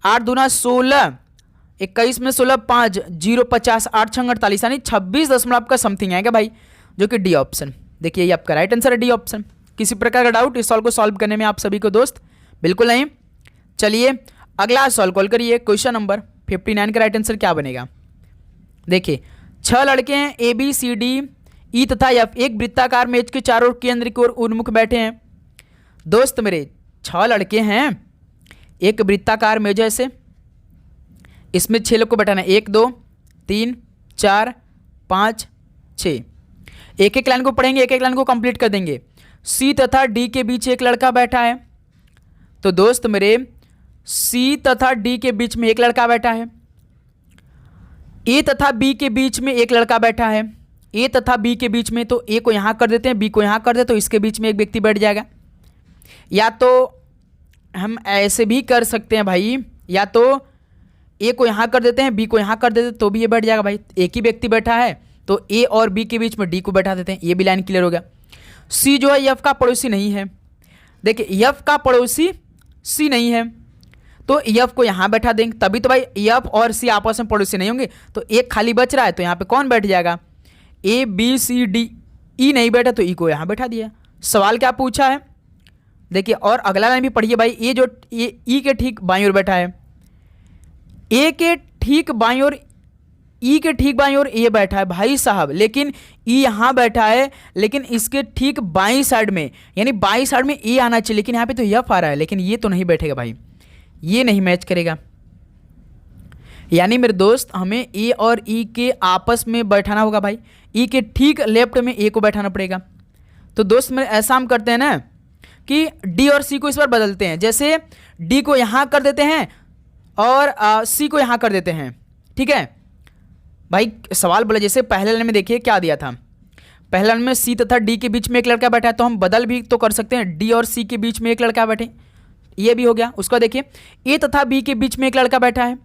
8 दूना 16, 21 में 16 5 0 50 8 6 48, यानी 26 का समथिंग आएगा भाई, जो कि डी ऑप्शन। देखिए ये आपका राइट आंसर है, डी ऑप्शन। किसी प्रकार का डाउट इस सवाल को सॉल्व करने में आप सभी को दोस्त बिल्कुल नहीं। चलिए अगला सवाल कॉल करिए। क्वेश्चन नंबर 59 का राइट आंसर क्या बनेगा। देखिए 6 लड़के हैं A B C D E तथा एफ एक वृत्ताकार मेज के चारों केंद्र की ओर उन्मुख बैठे हैं। दोस्त मेरे 6 लड़के हैं, एक वृत्ताकार मेज है, ऐसे इसमें 6 लोग को बैठाना है, 1 2 3 4 5 6। एक एक लाइन को पढ़ेंगे, एक एक लाइन को कंप्लीट कर देंगे। सी तथा डी के बीच एक लड़का बैठा है, तो दोस्त मेरे सी तथा डी के बीच में एक लड़का बैठा है। ए तथा बी के बीच में एक लड़का बैठा है, ए तथा बी के बीच में, तो ए को यहां कर देते हैं, बी को यहां कर देते, तो इसके बीच में एक व्यक्ति बैठ जाएगा। या तो हम ऐसे भी कर सकते हैं भाई, या तो ए को यहां कर देते हैं, बी को यहां कर देते हैं, तो भी ये बैठ जाएगा भाई। एक ही व्यक्ति बैठा है तो ए और बी के बीच में डी को बैठा देते हैं, ये भी लाइन क्लियर हो गया। सी जो है एफ का पड़ोसी नहीं है। देखिए एफ का पड़ोसी सी नहीं है, तो एफ को यहां बैठा देंगे, तभी तो भाई एफ और सी आपस में पड़ोसी नहीं होंगे। तो एक खाली बच रहा है, तो यहां पे कौन बैठ जाएगा, ए बी सी डी। ई नहीं बैठा तो ई को यहां बैठा दिया। सवाल क्या पूछा है, देखिए और अगला लाइन भी पढ़िए भाई। ए जो ई के ठीक बाईं ओर बैठा है, ए के ठीक बाईं ओर ई के ठीक बाईं ओर ए बैठा है भाई साहब, लेकिन ई यहाँ बैठा है, लेकिन इसके ठीक बाईं साइड में, यानी बाईं साइड में ए आना चाहिए, लेकिन यहाँ पे तो एफ आ रहा है, लेकिन ये तो नहीं बैठेगा भाई, ये नहीं मैच करेगा। यानी मेरे दोस्त हमें ए और ई के आपस में बैठाना होगा भाई, ई के ठीक लेफ्ट में ए को बैठाना पड़ेगा। तो दोस्त मेरे ऐसा हम करते हैं ना कि डी और सी को इस बार बदलते हैं, जैसे डी को यहाँ कर देते हैं और सी को यहाँ कर देते हैं, ठीक है भाई। सवाल बोला जैसे पहले लाइन में देखिए क्या दिया था, पहले लाइन में सी तथा डी के बीच में एक लड़का बैठा है, तो हम बदल भी तो कर सकते हैं, डी और सी के बीच में एक लड़का बैठे, ये भी हो गया। उसका देखिए ए तथा बी के बीच में एक लड़का बैठा है,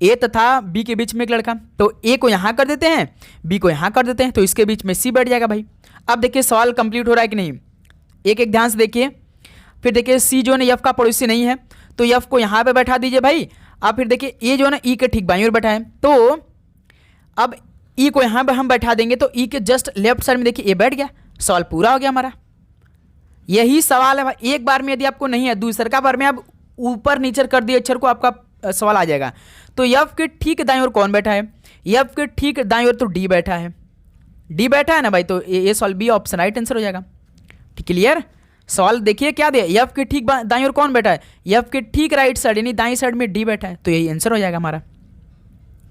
ए तथा बी के बीच में एक लड़का, तो ए को यहाँ कर देते हैं, बी को यहाँ कर देते हैं, तो इसके बीच में सी बैठ जाएगा भाई। अब देखिए सवाल कंप्लीट हो रहा है कि नहीं, एक एक ध्यान से देखिए। फिर देखिए सी जो है एफ का पड़ोसी नहीं है, तो एफ को यहाँ पे बैठा दीजिए भाई। अब फिर देखिए ए जो है ना ई के ठीक बाईं ओर बैठा है, तो अब ई को यहाँ पे हम बैठा देंगे, तो ई के जस्ट लेफ्ट साइड में देखिए ए बैठ गया, सवाल पूरा हो गया हमारा। यही सवाल है भाई, एक बार में यदि आपको नहीं है, दूसरा बार में आप ऊपर नीचे कर दिए अक्षर को, आपका सवाल आ जाएगा। तो एफ के ठीक दाईं ओर कौन बैठा है, एफ के ठीक दाईं ओर तो डी बैठा है, डी बैठा है ना भाई, तो ये सवाल बी ऑप्शन राइट आंसर हो जाएगा। क्लियर। सवाल देखिए क्या दिया, एफ के ठीक दाईं ओर कौन बैठा है, एफ के ठीक राइट साइड यानी दाईं साइड में डी बैठा है, तो यही आंसर हो जाएगा हमारा।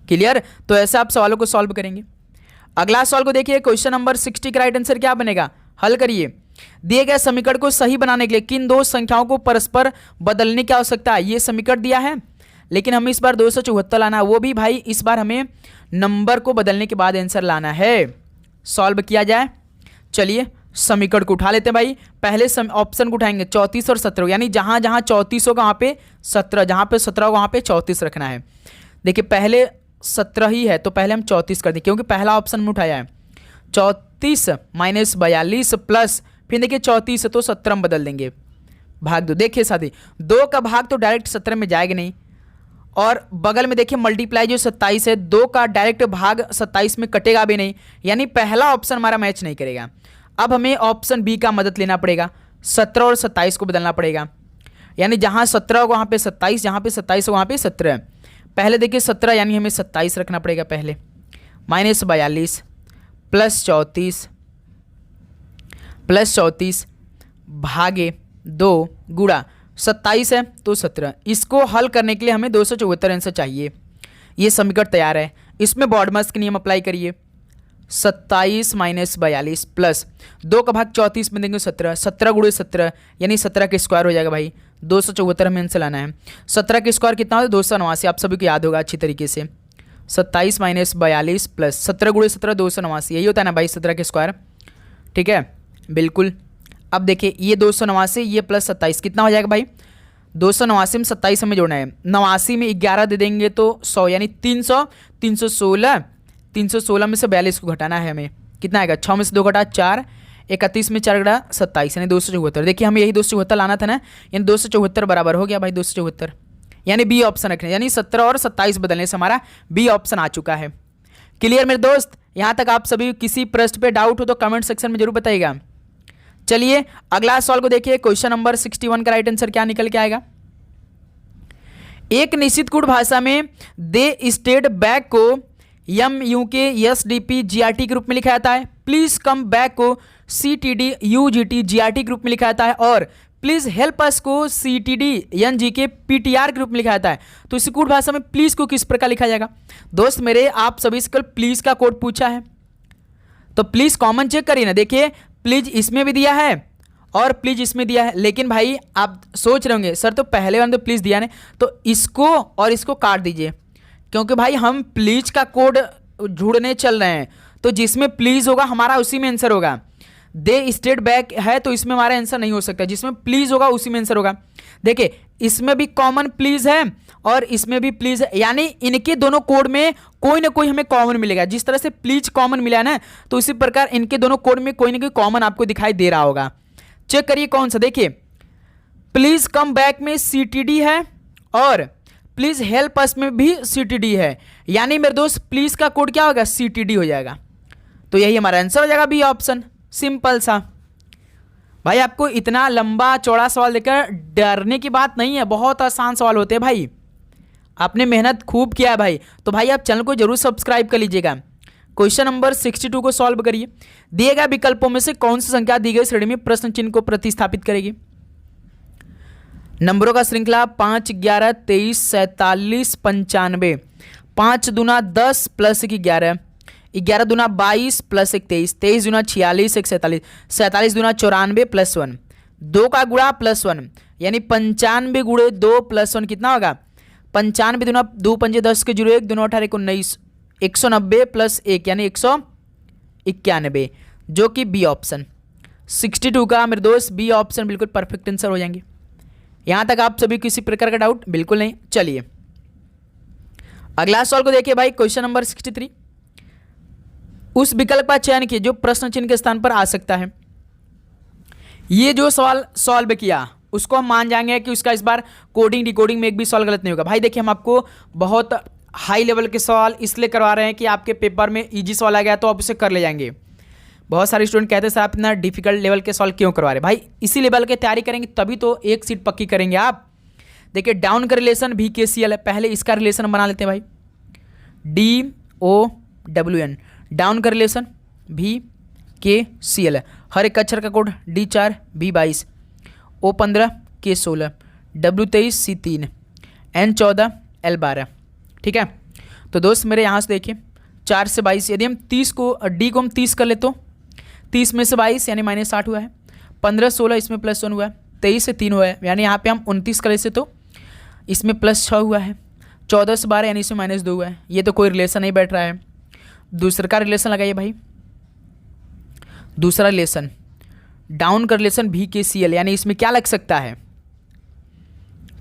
क्लियर। तो ऐसे आप सवालों को सॉल्व करेंगे। अगला सवाल को देखिए, क्वेश्चन नंबर 60 का राइट आंसर क्या बनेगा, हल करिए। दिए गए समीकरण को सही बनाने के लिए किन दो संख्याओं को परस्पर बदलने की आवश्यकता है। ये समीकरण दिया है, लेकिन हमें इस बार 274 लाना है, वो भी भाई इस बार हमें नंबर को बदलने के बाद आंसर लाना है। सॉल्व किया जाए, चलिए समीकरण को उठा लेते हैं भाई। पहले ऑप्शन को उठाएंगे 34 और 17, यानी जहां जहां 34 होगा वहां पे 17, जहां पे 17 होगा वहां पे 34 रखना है। देखिए पहले 17 ही है, तो पहले हम 34 कर दें, क्योंकि पहला ऑप्शन में उठाया है। 34 माइनस 42 प्लस फिर देखिए 34 है, तो 17 में बदल देंगे, भाग दो। देखिए साथी 2 का भाग तो डायरेक्ट 17 में जाएगा नहीं, और बगल में देखिए मल्टीप्लाई जो 27 है, 2 का डायरेक्ट भाग 27 में कटेगा भी नहीं, यानी पहला ऑप्शन हमारा मैच नहीं करेगा। अब हमें ऑप्शन बी का मदद लेना पड़ेगा, 17 और 27 को बदलना पड़ेगा, यानी जहां 17 होगा वहां पे 27, जहां पे 27 होगा वहां पे 17। पहले देखिए 17 यानी हमें 27 रखना पड़ेगा पहले, माइनस 42 प्लस 34 भागे 2 गुणा 27 है तो 17। इसको हल करने के लिए हमें 274 आंसर चाहिए। ये समीकरण तैयार है, इसमें बॉडमस के नियम अप्लाई करिए। 27 माइनस 42 प्लस 2 का भाग 34 में देंगे 17, 17 गुणे 17 यानी 17 के स्क्वायर हो जाएगा भाई। 274 हमें आंसर लाना है। 17 के स्क्वायर कितना होता है 289, आप सभी को याद होगा अच्छी तरीके से। 27 माइनस 42 प्लस 17 गुणे 17 289, यही होता है ना भाई 17 के स्क्वायर, ठीक है बिल्कुल। अब देखिए ये 289 ये प्लस 27 कितना हो जाएगा भाई, 289 में 27 हमें जोड़ना है, 89 में 11 दे देंगे तो 100 यानी 300, 316 में से 42 को घटाना है हमें, कितना आएगा 6 में से 2 घटा 4, 31 में 4 घटा 27 यानी 274। देखिए हमें यही 274 लाना था ना, यानी 274 बराबर हो गया भाई 274, यानी बी ऑप्शन रखने, यानी 17 और 27 बदलने से हमारा बी ऑप्शन आ चुका है। क्लियर मेरे दोस्त, यहाँ तक आप सभी किसी प्रश्न पे डाउट हो तो कमेंट सेक्शन में जरूर बताइएगा। चलिए अगला सवाल को देखिए, क्वेश्चन नंबर 61 का राइट आंसर क्या निकल के आएगा। एक निश्चित कोड भाषा में दे स्टेट बैक को MUK SDP GRT के रूप में लिखा जाता है, प्लीज कम बैक को CTD UGT GRT के रूप में लिखा जाता है, और प्लीज हेल्प अस को CTD NGK PTR के रूप में लिखा जाता है। तो इसी कोड भाषा में प्लीज को किस प्रकार लिखा जाएगा। दोस्त मेरे आप सभी से कल प्लीज का कोड पूछा है, तो प्लीज कॉमन चेक करिए ना। देखिए प्लीज इसमें भी दिया है और प्लीज इसमें दिया है, लेकिन भाई आप सोच रहे होंगे सर तो पहले वाले तो प्लीज दिया नहीं, तो इसको और इसको काट दीजिए, क्योंकि भाई हम प्लीज का कोड ढूंढने चल रहे हैं, तो जिसमें प्लीज होगा हमारा उसी में आंसर होगा। दे स्टेट बैक है तो इसमें हमारा आंसर नहीं हो सकता, जिसमें प्लीज होगा उसी में आंसर होगा। देखिए इसमें भी कॉमन प्लीज है और इसमें भी प्लीज है, यानी इनके दोनों कोड में कोई ना कोई हमें कॉमन मिलेगा। जिस तरह से प्लीज कॉमन मिला ना, तो इसी प्रकार इनके दोनों कोड में कोई ना कोई कॉमन आपको दिखाई दे रहा होगा। चेक करिए कौन सा, देखिए प्लीज कम बैक में CTD है और प्लीज हेल्प अस में भी CTD है, यानी मेरे दोस्त प्लीज का कोड क्या होगा CTD हो जाएगा। तो यही हमारा आंसर हो जाएगा बी ऑप्शन, सिंपल सा। भाई आपको इतना लंबा चौड़ा सवाल देकर डरने की बात नहीं है, बहुत आसान सवाल होते हैं भाई, आपने मेहनत खूब किया है भाई, तो भाई आप चैनल को जरूर सब्सक्राइब कर लीजिएगा। क्वेश्चन नंबर 62 को सॉल्व करिए। दिए गए विकल्पों में से कौन सी संख्या दी गई श्रेणी में प्रश्न चिन्ह को प्रतिस्थापित करेगी? नंबरों का श्रृंखला 5, 11, 23, 47, 95। 5 दूना 10 प्लस 1 11, 11 दूना 22 प्लस 1 23, 23 दूना 46, 1 47, 47 दूना 94 प्लस 1, 2 का गुणा प्लस 1, यानी 95 गुणे 2 प्लस 1 कितना होगा? 95 दूना 2 पंजे 10 के 0 1 दूना 18 19, 190 प्लस 1 यानी 191, जो कि बी ऑप्शन 62 का मेरे दोस्त बी ऑप्शन बिल्कुल परफेक्ट आंसर हो जाएंगे। यहां तक आप सभी किसी प्रकार का डाउट बिल्कुल नहीं। चलिए अगला सवाल को देखिए भाई, क्वेश्चन नंबर 63। उस विकल्प का चयन कीजिए जो प्रश्न चिन्ह के स्थान पर आ सकता है। ये जो सवाल सॉल्व किया उसको हम मान जाएंगे कि उसका इस बार कोडिंग डिकोडिंग में एक भी सवाल गलत नहीं होगा। भाई देखिए हम आपको बहुत हाई लेवल के सवाल इसलिए करवा रहे हैं कि आपके पेपर में इजी सवाल आ गया तो आप उसे कर ले जाएंगे। बहुत सारे स्टूडेंट कहते हैं सर आप इतना डिफिकल्ट लेवल के सवाल क्यों करवा रहे हैं? भाई इसी लेवल की तैयारी करेंगे तभी तो एक सीट पक्की करेंगे आप। देखिए डाउन का रिलेशन भी के सी एल है, पहले इसका रिलेशन बना लेते हैं भाई। DOWN डाउन का रिलेशन भी के सी एल है। हर एक अक्षर का code D4 B22, O15 K16, W23 C3, N14 L12। ठीक है, तो दोस्त मेरे यहाँ से देखिए 4 से 22, यदि हम 30 को डी को हम 30 कर ले तो 30 में से 22 यानी -8 हुआ है, 15 16 इसमें +1 हुआ है, 23 से 3 हुआ है, यानी यहाँ पे हम 29 कर ले तो इसमें +6 हुआ है, 14 से 12 यानी इसमें -2 हुआ है। ये तो कोई रिलेशन नहीं बैठ रहा है। दूसरा का रिलेशन लगाइए भाई, दूसरा रिलेशन डाउन का रिलेशन भी के सी एल, यानी इसमें क्या लग सकता है?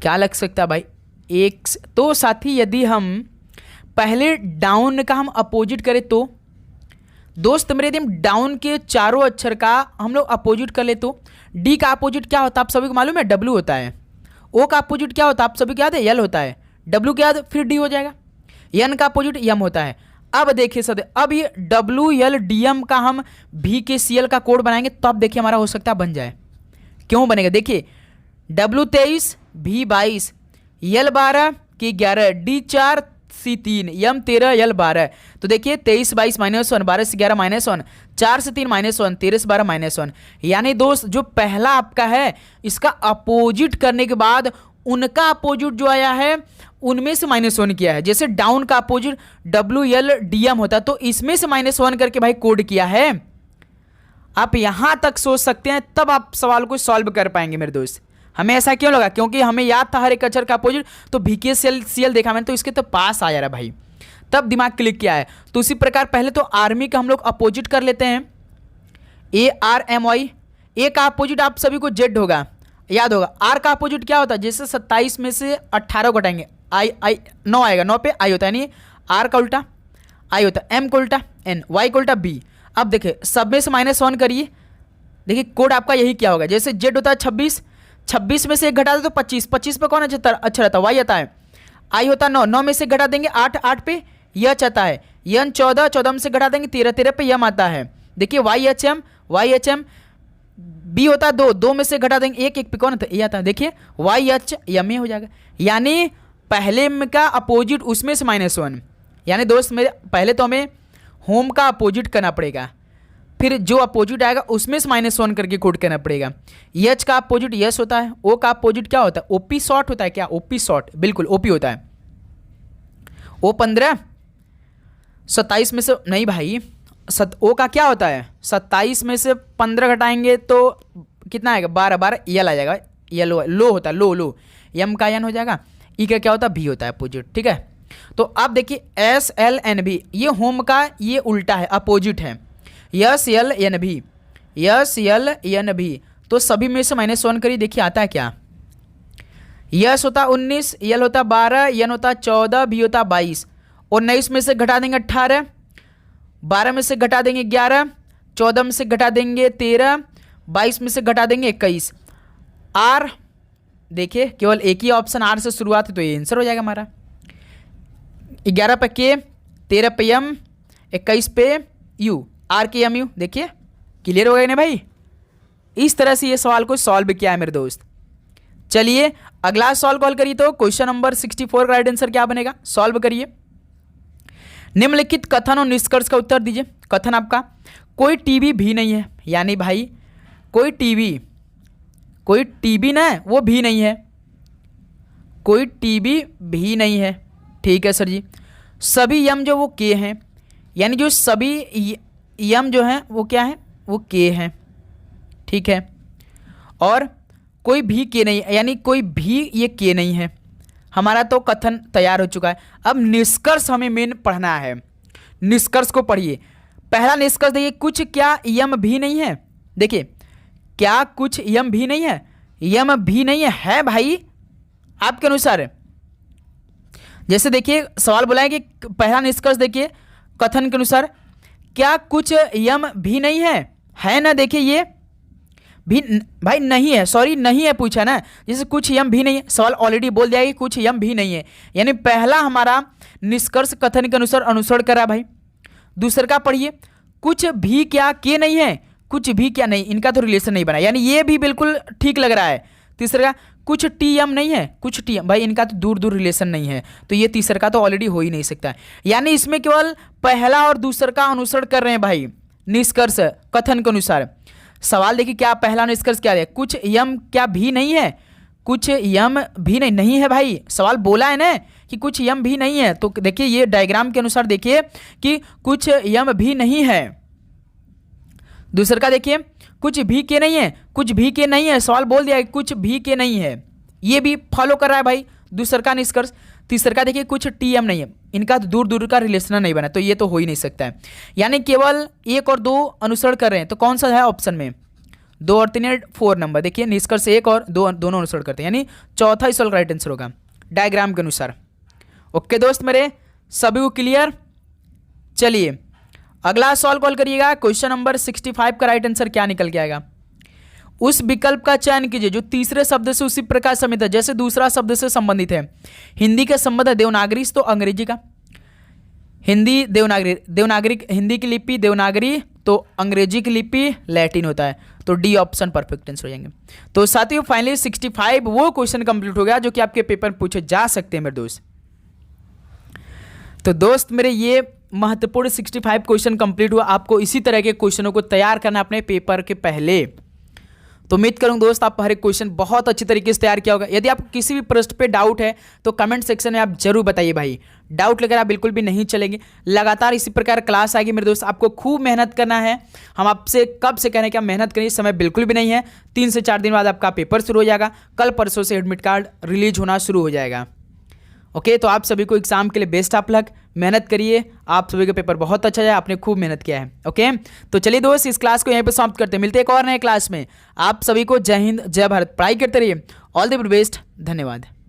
क्या लग सकता है भाई? एक तो साथी यदि हम पहले डाउन का हम अपोजिट करें तो दोस्त मेरे, यदि हम डाउन के चारों अक्षर का हम लोग अपोजिट कर ले तो डी का अपोजिट क्या होता है आप सभी को मालूम है? डब्ल्यू होता है। ओ का अपोजिट क्या होता है आप सभी को याद है? एल होता है। डब्ल्यू के बाद फिर डी हो जाएगा। एन का अपोजिट एम होता है। अब देखिए सर, अब ये WLDM का हम VKCL का कोड बनाएंगे तो अब देखिए हमारा हो सकता है बन जाए। क्यों बनेगा? देखिए W23 V22 L12 K11 D4 C3 M13 L12, तो देखिए 23 22 -1, 12 से 11 -1, 4 से 3 -1, 13 से 12 -1, यानी दोस्त जो पहला आपका है इसका अपोजिट करने के बाद उनका अपोजिट जो आया है उनमें से -1 किया है। जैसे डाउन का अपोजिट WLDM होता है तो इसमें से -1 करके भाई कोड किया है। आप यहां तक सोच सकते हैं तब आप सवाल को सॉल्व कर पाएंगे मेरे दोस्त। हमें ऐसा क्यों लगा? क्योंकि हमें याद था हर एक अक्षर का अपोजिट, तो VKCL देखा मैंने तो इसके तो पास आ जा रहा भाई, तब दिमाग क्लिक किया है। तो उसी प्रकार पहले तो आर्मी का हम लोग अपोजिट कर लेते हैं, ARMY। ए का अपोजिट आप सभी को जेड होगा, याद होगा। आर का अपोजिट क्या होता है? जैसे 27 में से 18 घटाएंगे आई 9 आएगा, 9 पे आई होता है, यानी आर का उल्टा आई होता है, एम का उल्टा एन, वाई का उल्टा बी। अब देखिए सब में से -1 करिए, देखिए कोड आपका यही क्या होगा। जैसे जेड होता है 26, 26 में से 1 घटा दे तो 25, 25 पे कौन अच्छा रहता है? वाई आता है। आई होता है 9, 9 में से घटा देंगे 8, 8 पे यच आता है। यन 14, 14 में से घटा देंगे 13, 13 पे यम आता है। देखिए YHM बी होता है 2, 2 में से घटा देंगे 1, 1 पे कौन आता है? ये आता है। देखिए YHM हो जाएगा, यानी पहले का अपोजिट उसमें से -1, यानी दोस्त मेरे पहले तो हमें होम का अपोजिट करना पड़ेगा, फिर जो अपोजिट आएगा उसमें से -1 करके कोड करना पड़ेगा। एच का अपोजिट यस होता है, ओ का अपोजिट क्या होता है? ओपी शॉर्ट होता है। क्या? ओपी शॉर्ट, बिल्कुल ओपी होता है। ओ 15 27 में से नहीं भाई, ओ का क्या होता है? 27 में से 15 घटाएंगे तो कितना आएगा? 12, 12 यल आ जाएगा। यल लो होता है, लो यम का एन हो जाएगा। ई का क्या होता है? भी होता है अपोजिट। ठीक है, तो अब देखिए SLNB, ये होम का ये उल्टा है, अपोजिट है। SLNB, तो सभी में से -1 करिए, देखिए आता है क्या? यस होता 19, यल होता 12, एन होता 14, बी होता 22, 19 में से घटा देंगे 18, 12 में से घटा देंगे 11, 14 में से घटा देंगे 13, 22 में से घटा देंगे 21। आर देखिए केवल एक ही ऑप्शन आर से शुरुआत है तो ये आंसर हो जाएगा हमारा। 11 पे के, 13 पे एम, 21 पे यू, आर के एम यू। देखिए क्लियर हो गए ना भाई? इस तरह से ये सवाल को सॉल्व किया है मेरे दोस्त। चलिए अगला सॉल्व कॉल करिए। तो क्वेश्चन नंबर 64 का राइट आंसर क्या बनेगा, सॉल्व करिए। निम्नलिखित कथन और निष्कर्ष का उत्तर दीजिए। कथन आपका, कोई टीवी भी नहीं है, यानी भाई कोई टीवी ना है वो भी नहीं है, कोई टीवी भी नहीं है। ठीक है सर जी। सभी यम जो वो के हैं, यानी जो सभी यम जो हैं वो क्या है, वो के हैं। ठीक है। और कोई भी के नहीं, यानी कोई भी ये के नहीं है। हमारा तो कथन तैयार हो चुका है। अब निष्कर्ष हमें मेन पढ़ना है। निष्कर्ष को पढ़िए। पहला निष्कर्ष देखिए, कुछ क्या यम भी नहीं है। देखिए क्या कुछ यम भी नहीं है, यम भी नहीं है भाई आपके अनुसार। जैसे देखिए सवाल बोला है कि पहला निष्कर्ष देखिए कथन के अनुसार, क्या कुछ यम भी नहीं है ना। देखिए ये भी भाई नहीं है, सॉरी नहीं है पूछा ना, जैसे कुछ यम भी नहीं है, सवाल ऑलरेडी बोल दिया कि कुछ यम भी नहीं है, यानी पहला हमारा निष्कर्ष कथन के अनुसार अनुसरण करा भाई। दूसरा का पढ़िए, कुछ भी क्या के नहीं है, कुछ भी क्या नहीं, इनका तो रिलेशन नहीं बना, यानी ये भी बिल्कुल ठीक लग रहा है। तीसरा का कुछ टी एम नहीं है, कुछ टी एम, भाई इनका तो दूर दूर रिलेशन नहीं है, तो ये तीसरा का तो ऑलरेडी हो ही नहीं सकता है। यानी इसमें केवल पहला और दूसरा का अनुसरण कर रहे हैं भाई निष्कर्ष कथन के अनुसार। सवाल देखिए क्या पहला निष्कर्ष क्या है, कुछ यम क्या भी नहीं है, कुछ यम भी नहीं है भाई, सवाल बोला है ना कि कुछ यम भी नहीं है, तो देखिए ये डायग्राम के अनुसार देखिए कि कुछ यम भी नहीं है। दूसरा का देखिए कुछ भी के नहीं है, कुछ भी के नहीं है, सवाल बोल दिया है कुछ भी के नहीं है, ये भी फॉलो कर रहा है भाई दूसरा का निष्कर्ष। तीसरा का देखिए कुछ टी एम नहीं है, इनका दूर दूर का रिलेशन नहीं बना, तो ये तो हो ही नहीं सकता है। यानी केवल 1 और 2 अनुसरण कर रहे हैं, तो कौन सा है ऑप्शन में 2 और 3 4 नंबर। देखिए निष्कर्ष 1 और 2 दोनों अनुसरण करते हैं, यानी चौथा इस वाला राइट आंसर होगा डायग्राम के अनुसार। ओके दोस्त मेरे सभी को क्लियर। चलिए अगला सॉल्व कॉल करिएगा। क्वेश्चन नंबर 65 का राइट आंसर क्या निकल के आएगा, उस विकल्प का चयन कीजिए जो तीसरे शब्द से उसी प्रकार संबंधित है जैसे दूसरा शब्द से संबंधित है। हिंदी का संबंध है देवनागरी तो अंग्रेजी का, हिंदी देवनागरी हिंदी की लिपि देवनागरी, तो अंग्रेजी की लिपि लैटिन होता है, तो डी ऑप्शन परफेक्ट आंसर हो जाएंगे। तो साथियों फाइनली 65 वो क्वेश्चन कंप्लीट हो गया जो कि आपके पेपर पूछे जा सकते हैं मेरे दोस्त। तो दोस्त मेरे ये महत्वपूर्ण 65 क्वेश्चन कंप्लीट हुआ। आपको इसी तरह के क्वेश्चनों को तैयार करना अपने पेपर के पहले। तो उम्मीद करूंगा दोस्त आप हर एक क्वेश्चन बहुत अच्छी तरीके से तैयार किया होगा। यदि आपको किसी भी प्रश्न पे डाउट है तो कमेंट सेक्शन में आप जरूर बताइए भाई, डाउट लेकर आप बिल्कुल भी नहीं चलेंगे। लगातार इसी प्रकार क्लास आएगी मेरे दोस्त, आपको खूब मेहनत करना है। हम आपसे कब से कहने का मेहनत करिए, समय बिल्कुल भी नहीं है। 3 से 4 दिन बाद आपका पेपर शुरू हो जाएगा, कल परसों से एडमिट कार्ड रिलीज होना शुरू हो जाएगा। ओके तो आप सभी को एग्जाम के लिए बेस्ट ऑफ लक, मेहनत करिए, आप सभी का पेपर बहुत अच्छा जाए, आपने खूब मेहनत किया है। ओके तो चलिए दोस्त इस क्लास को यहीं पे समाप्त करते हैं, मिलते हैं एक और नए क्लास में। आप सभी को जय हिंद जय भारत, पढ़ाई करते रहिए, ऑल द बेस्ट, धन्यवाद।